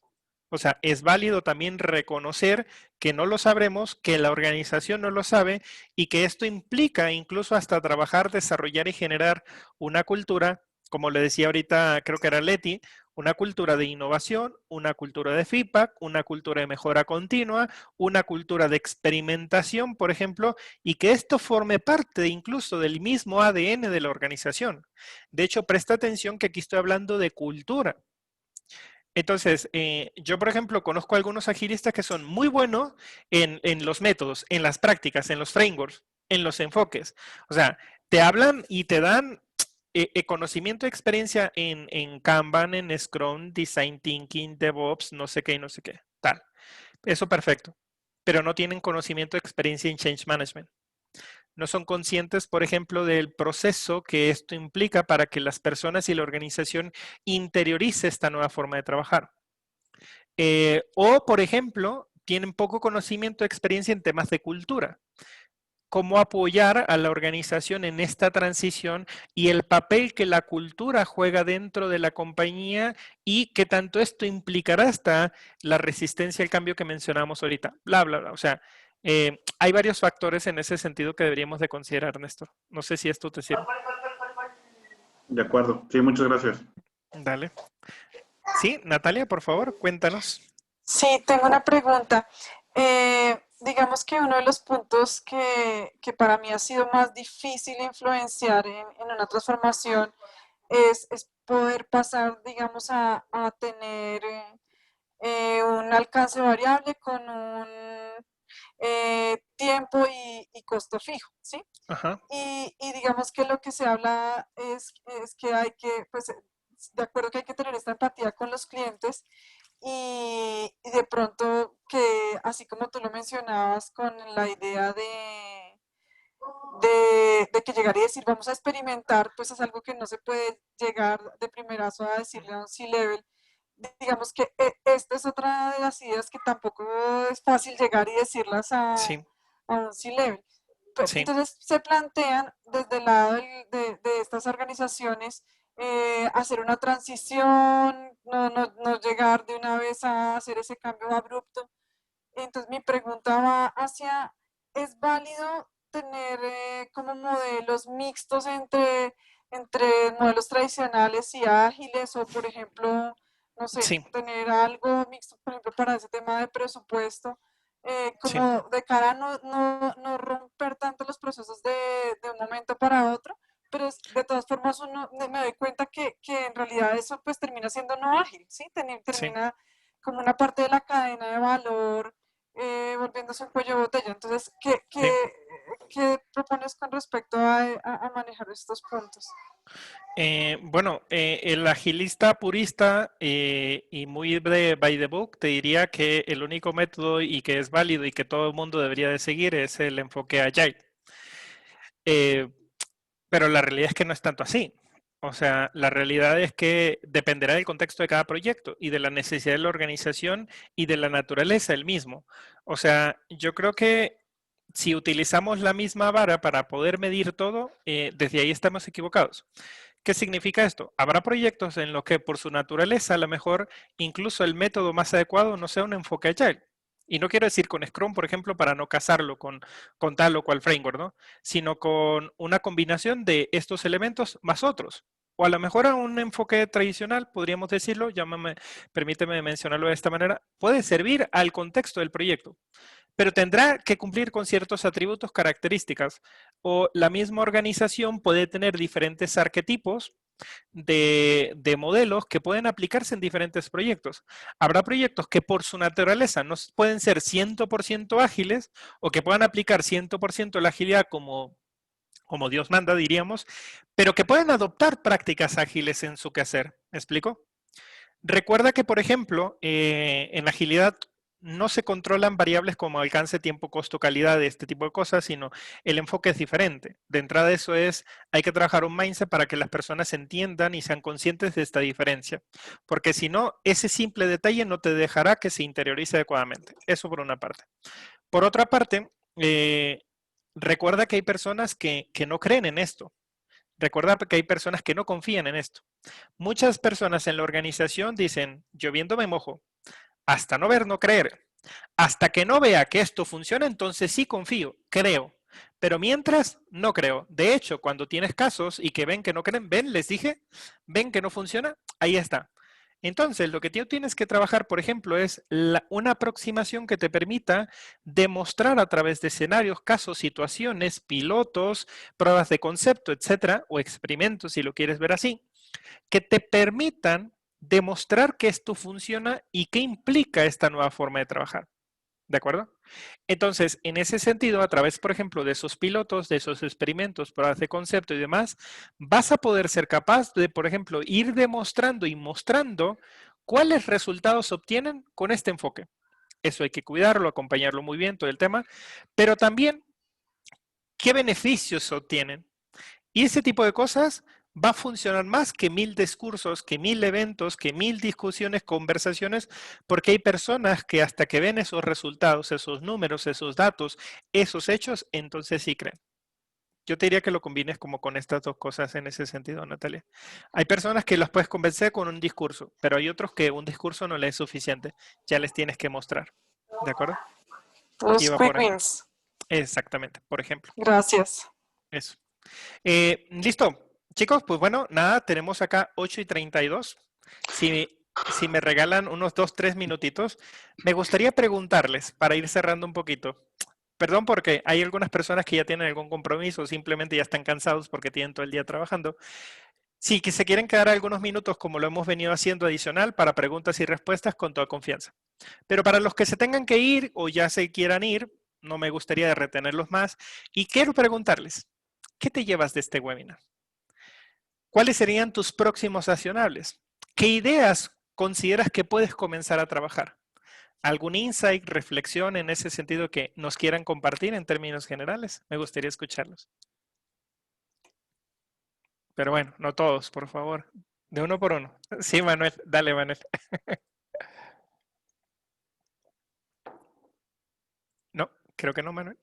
O sea, es válido también reconocer que no lo sabremos, que la organización no lo sabe y que esto implica incluso hasta trabajar, desarrollar y generar una cultura, como le decía ahorita, creo que era Leti, una cultura de innovación, una cultura de feedback, una cultura de mejora continua, una cultura de experimentación, por ejemplo, y que esto forme parte incluso del mismo ADN de la organización. De hecho, presta atención que aquí estoy hablando de cultura. Entonces, yo, por ejemplo, conozco algunos agilistas que son muy buenos en los métodos, en las prácticas, en los frameworks, en los enfoques. O sea, te hablan y te dan conocimiento y experiencia en Kanban, en Scrum, Design Thinking, DevOps, no sé qué y no sé qué, tal. Eso perfecto. Pero no tienen conocimiento y experiencia en Change Management. No son conscientes, por ejemplo, del proceso que esto implica para que las personas y la organización interiorice esta nueva forma de trabajar. O, por ejemplo, tienen poco conocimiento o experiencia en temas de cultura. Cómo apoyar a la organización en esta transición y el papel que la cultura juega dentro de la compañía y qué tanto esto implicará hasta la resistencia al cambio que mencionamos ahorita. Bla, bla, bla. O sea, hay varios factores en ese sentido que deberíamos de considerar, Néstor. No sé si esto te sirve. De acuerdo. Sí, muchas gracias. Dale. Sí, Natalia, por favor, cuéntanos. Sí, tengo una pregunta. Digamos que uno de los puntos que para mí ha sido más difícil influenciar en una transformación es poder pasar, digamos, a tener un alcance variable con un tiempo y costo fijo, ¿sí? Ajá. Y digamos que lo que se habla es que hay que, pues, de acuerdo que hay que tener esta empatía con los clientes y de pronto que, así como tú lo mencionabas, con la idea de que llegar y decir vamos a experimentar, pues es algo que no se puede llegar de primerazo a decirle a un C-Level. Digamos que esta es otra de las ideas que tampoco es fácil llegar y decirlas Sí. a un C-Level. Sí. Entonces se plantean desde el lado de estas organizaciones hacer una transición, no llegar de una vez a hacer ese cambio abrupto. Entonces mi pregunta va hacia, ¿es válido tener como modelos mixtos entre modelos tradicionales y ágiles o por ejemplo, no sé, Sí. tener algo mixto, por ejemplo, para ese tema de presupuesto? Como de cara a no romper tanto los procesos de un momento para otro, pero de todas formas uno me doy cuenta que en realidad eso pues termina siendo no ágil, ¿sí? Termina como una parte de la cadena de valor volviéndose un cuello de botella. Entonces, ¿qué propones con respecto a manejar estos puntos? Bueno, el agilista purista y muy by the book te diría que el único método y que es válido y que todo el mundo debería de seguir es el enfoque Agile. Pero la realidad es que no es tanto así. O sea, la realidad es que dependerá del contexto de cada proyecto y de la necesidad de la organización y de la naturaleza del mismo. O sea, yo creo que si utilizamos la misma vara para poder medir todo, desde ahí estamos equivocados. ¿Qué significa esto? Habrá proyectos en los que por su naturaleza a lo mejor incluso el método más adecuado no sea un enfoque agile. Y no quiero decir con Scrum, por ejemplo, para no casarlo con tal o cual framework, ¿no? Sino con una combinación de estos elementos más otros. O a lo mejor a un enfoque tradicional, podríamos decirlo, permíteme mencionarlo de esta manera, puede servir al contexto del proyecto, pero tendrá que cumplir con ciertos atributos, características, o la misma organización puede tener diferentes arquetipos de modelos que pueden aplicarse en diferentes proyectos. Habrá proyectos que por su naturaleza no pueden ser 100% ágiles o que puedan aplicar 100% la agilidad como Dios manda, diríamos, pero que pueden adoptar prácticas ágiles en su quehacer. ¿Me explico? Recuerda que, por ejemplo, en agilidad no se controlan variables como alcance, tiempo, costo, calidad, este tipo de cosas, sino el enfoque es diferente. De entrada eso es, hay que trabajar un mindset para que las personas entiendan y sean conscientes de esta diferencia. Porque si no, ese simple detalle no te dejará que se interiorice adecuadamente. Eso por una parte. Por otra parte, recuerda que hay personas que no creen en esto. Recordar que hay personas que no confían en esto. Muchas personas en la organización dicen, lloviendo me mojo, hasta no ver, no creer. Hasta que no vea que esto funciona, entonces sí confío, creo. Pero mientras, no creo. De hecho, cuando tienes casos y que ven que no creen, ven, les dije, ven que no funciona, ahí está. Entonces, lo que tú tienes que trabajar, por ejemplo, es una aproximación que te permita demostrar a través de escenarios, casos, situaciones, pilotos, pruebas de concepto, etcétera, o experimentos, si lo quieres ver así, que te permitan demostrar que esto funciona y qué implica esta nueva forma de trabajar. ¿De acuerdo? Entonces, en ese sentido, a través, por ejemplo, de esos pilotos, de esos experimentos, pruebas de concepto y demás, vas a poder ser capaz de, por ejemplo, ir demostrando y mostrando cuáles resultados obtienen con este enfoque. Eso hay que cuidarlo, acompañarlo muy bien, todo el tema, pero también qué beneficios obtienen. Y ese tipo de cosas va a funcionar más que 1000 discursos, que 1000 eventos, que 1000 discusiones, conversaciones, porque hay personas que hasta que ven esos resultados, esos números, esos datos, esos hechos, entonces sí creen. Yo te diría que lo combines como con estas dos cosas en ese sentido, Natalia. Hay personas que las puedes convencer con un discurso, pero hay otros que un discurso no les es suficiente. Ya les tienes que mostrar. ¿De acuerdo? Los quick wins. Exactamente, por ejemplo. Gracias. Eso. Listo. Chicos, pues bueno, nada, tenemos acá 8:32. Si me regalan unos 2-3 minutitos, me gustaría preguntarles, para ir cerrando un poquito. Perdón porque hay algunas personas que ya tienen algún compromiso, simplemente ya están cansados porque tienen todo el día trabajando. Sí, que se quieren quedar algunos minutos, como lo hemos venido haciendo adicional, para preguntas y respuestas con toda confianza. Pero para los que se tengan que ir o ya se quieran ir, no me gustaría retenerlos más. Y quiero preguntarles, ¿qué te llevas de este webinar? ¿Cuáles serían tus próximos accionables? ¿Qué ideas consideras que puedes comenzar a trabajar? ¿Algún insight, reflexión en ese sentido que nos quieran compartir en términos generales? Me gustaría escucharlos. Pero bueno, no todos, por favor. De uno por uno. Sí, Manuel. Dale, Manuel. No, creo que no, Manuel.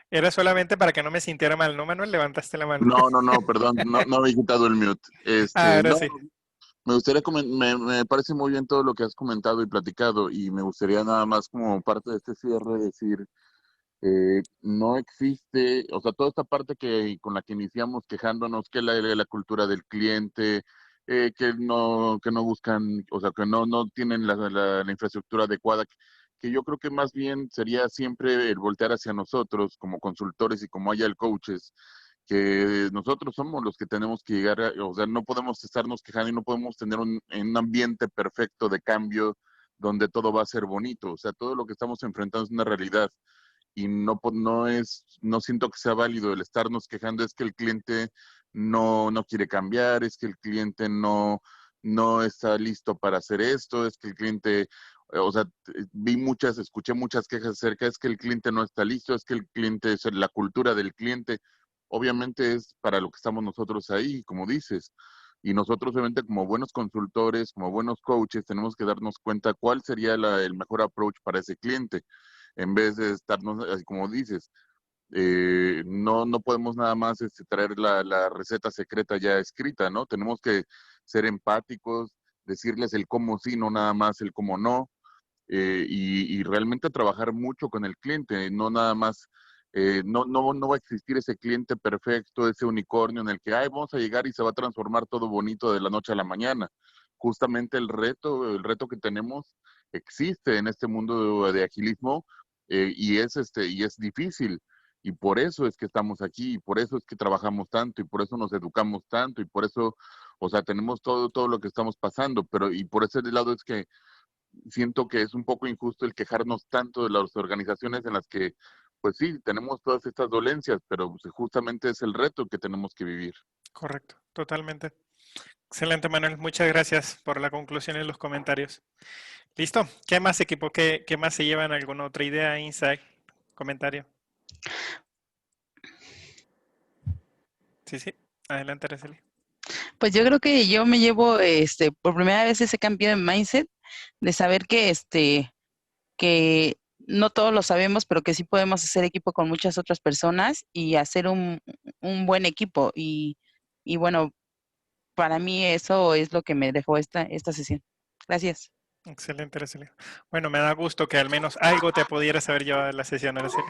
Era solamente para que no me sintiera mal, ¿no, Manuel? Levantaste la mano. No, perdón, no había quitado el mute. Ahora No, sí. me gustaría, me parece muy bien todo lo que has comentado y platicado, y me gustaría nada más como parte de este cierre decir, no existe, o sea, toda esta parte con la que iniciamos quejándonos, que la cultura del cliente, que no buscan, o sea, que no tienen la infraestructura adecuada, que yo creo que más bien sería siempre el voltear hacia nosotros como consultores y como agile coaches, que nosotros somos los que tenemos que llegar, o sea, no podemos estarnos quejando y no podemos tener un ambiente perfecto de cambio donde todo va a ser bonito, o sea, todo lo que estamos enfrentando es una realidad y no siento que sea válido el estarnos quejando, es que el cliente no quiere cambiar, es que el cliente no está listo para hacer esto, es que el cliente, o sea, escuché muchas quejas acerca, es que el cliente no está listo, es que el cliente, es la cultura del cliente, obviamente es para lo que estamos nosotros ahí, como dices. Y nosotros, obviamente, como buenos consultores, como buenos coaches, tenemos que darnos cuenta cuál sería el mejor approach para ese cliente, en vez de estarnos, así como dices, no podemos nada más traer la receta secreta ya escrita, ¿no? Tenemos que ser empáticos, decirles el cómo sí, no nada más el cómo no, y realmente trabajar mucho con el cliente, no nada más, no va a existir ese cliente perfecto, ese unicornio en el que, vamos a llegar y se va a transformar todo bonito de la noche a la mañana. Justamente el reto que tenemos existe en este mundo de agilismo, y es difícil. Y por eso es que estamos aquí, y por eso es que trabajamos tanto, y por eso nos educamos tanto, y por eso, o sea, tenemos todo lo que estamos pasando, y por ese lado es que siento que es un poco injusto el quejarnos tanto de las organizaciones en las que, pues sí, tenemos todas estas dolencias, pero pues, justamente es el reto que tenemos que vivir. Correcto, totalmente. Excelente, Manuel. Muchas gracias por la conclusión y los comentarios. ¿Listo? ¿Qué más, equipo? ¿Qué más se llevan? ¿Alguna otra idea, insight, comentario? Sí. Adelante, Araceli. Pues yo creo que yo me llevo por primera vez ese cambio de mindset, de saber que no todos lo sabemos, pero que sí podemos hacer equipo con muchas otras personas y hacer un buen equipo. Y bueno, para mí eso es lo que me dejó esta sesión. Gracias. Excelente, Araceli. Bueno, me da gusto que al menos algo te pudieras haber llevado de la sesión, Araceli.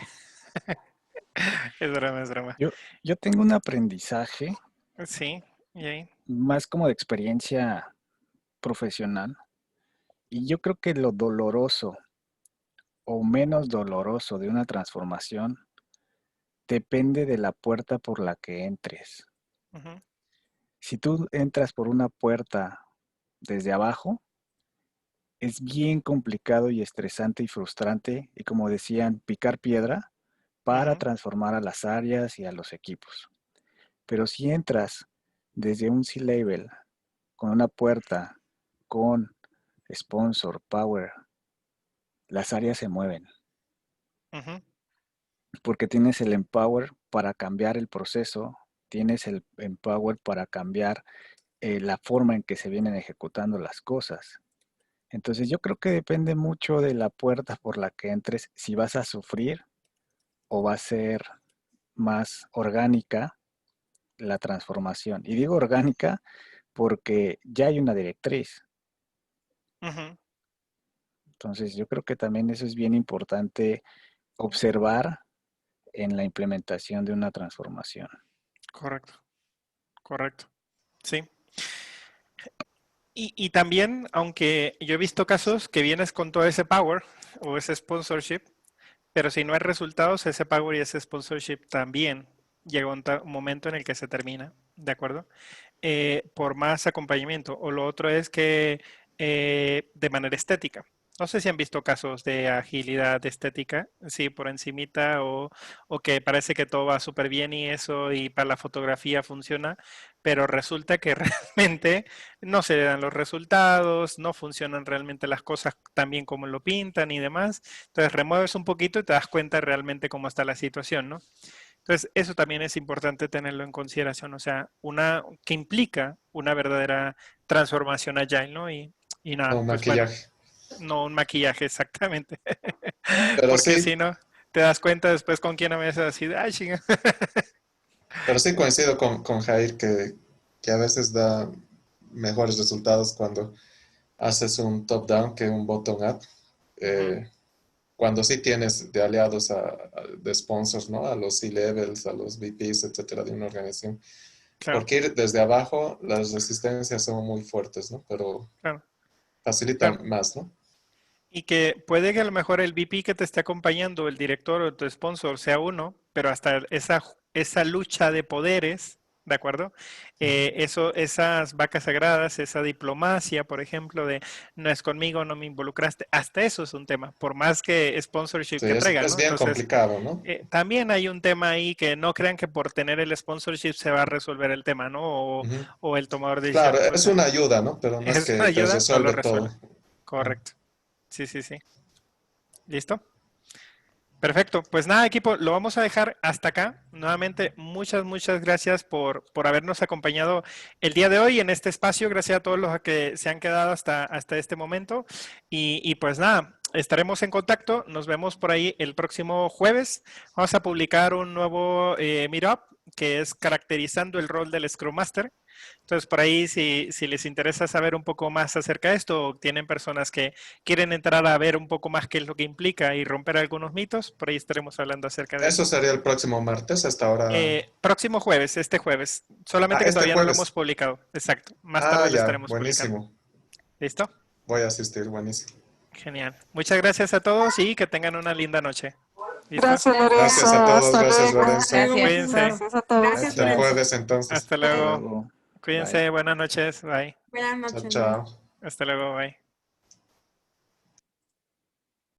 Es broma, es broma. Yo tengo un aprendizaje. Sí, ¿y ahí? Más como de experiencia profesional. Y yo creo que lo doloroso o menos doloroso de una transformación depende de la puerta por la que entres. Ujú. Si tú entras por una puerta desde abajo, es bien complicado y estresante y frustrante, y como decían, picar piedra para transformar a las áreas y a los equipos. Pero si entras desde un C-Level, con una puerta, con sponsor, power, las áreas se mueven. Ujú. Porque tienes el empower para cambiar el proceso, tienes el empower para cambiar la forma en que se vienen ejecutando las cosas. Entonces yo creo que depende mucho de la puerta por la que entres, si vas a sufrir o va a ser más orgánica la transformación. Y digo orgánica porque ya hay una directriz. Ujú. Entonces yo creo que también eso es bien importante observar en la implementación de una transformación. Correcto, correcto. Sí. Y también, aunque yo he visto casos que vienes con todo ese power o ese sponsorship, pero si no hay resultados, ese power y ese sponsorship también llega un momento en el que se termina, ¿de acuerdo? Por más acompañamiento. O lo otro es que de manera estética. No sé si han visto casos de agilidad estética, sí, por encimita, o que parece que todo va súper bien y eso, y para la fotografía funciona, pero resulta que realmente no se le dan los resultados, no funcionan realmente las cosas tan bien como lo pintan y demás. Entonces remueves un poquito y te das cuenta realmente cómo está la situación, ¿no? Entonces, eso también es importante tenerlo en consideración, o sea, que implica una verdadera transformación agile, ¿no? Y nada, No, pues bueno, maquillaje. no un maquillaje exactamente, Pero porque sí, si no, te das cuenta después con quién me así, de, ay, chinga. pero sí coincido con Jair que a veces da mejores resultados cuando haces un top-down que un bottom-up. Cuando sí tienes de aliados de sponsors, ¿no? A los C-levels, a los VPs, etcétera, de una organización. Claro. Porque ir desde abajo, las resistencias son muy fuertes, ¿no? Pero Claro. facilita Claro. más, ¿no? Y que puede que a lo mejor el VP que te esté acompañando, el director o tu sponsor sea uno, pero hasta esa lucha de poderes, ¿de acuerdo? Esas vacas sagradas, esa diplomacia, por ejemplo, de no es conmigo, no me involucraste, hasta eso es un tema, por más que sponsorship Sí, que traigan, es ¿no? bien Entonces, complicado, ¿no? también hay un tema ahí que no crean que por tener el sponsorship se va a resolver el tema, ¿no? O el tomador de Claro, decisiones. O es sea, una ayuda, ¿no? Pero no es es una que te ayuda, no lo resuelve resuelve. todo. Correcto. Sí, sí, sí. ¿Listo? Perfecto. Pues nada, equipo, lo vamos a dejar hasta acá. Nuevamente, muchas gracias por habernos acompañado el día de hoy en este espacio. Gracias a todos los que se han quedado hasta este momento. Y pues nada, estaremos en contacto. Nos vemos por ahí el próximo jueves. Vamos a publicar un nuevo Meetup que es caracterizando el rol del Scrum Master. Entonces, por ahí, si les interesa saber un poco más acerca de esto, o tienen personas que quieren entrar a ver un poco más qué es lo que implica y romper algunos mitos, por ahí estaremos hablando acerca de Eso eso. sería el próximo martes, hasta ahora. Próximo jueves, este jueves. Solamente que Este todavía no lo jueves. hemos publicado. Exacto. Más tarde lo Ya, estaremos publicando. buenísimo. ¿Listo? Voy a asistir, buenísimo. Genial. Muchas gracias a todos y que tengan una linda noche. ¿Listo? Gracias, Lorenzo. Gracias a todos, Hasta gracias, luego. Lorenzo. Cuídense. Gracias a todos. Hasta el jueves, entonces. Hasta luego. Cuídense. Bye. Buenas noches. Bye. Buenas Chao, noches. chao. Hasta luego. Bye.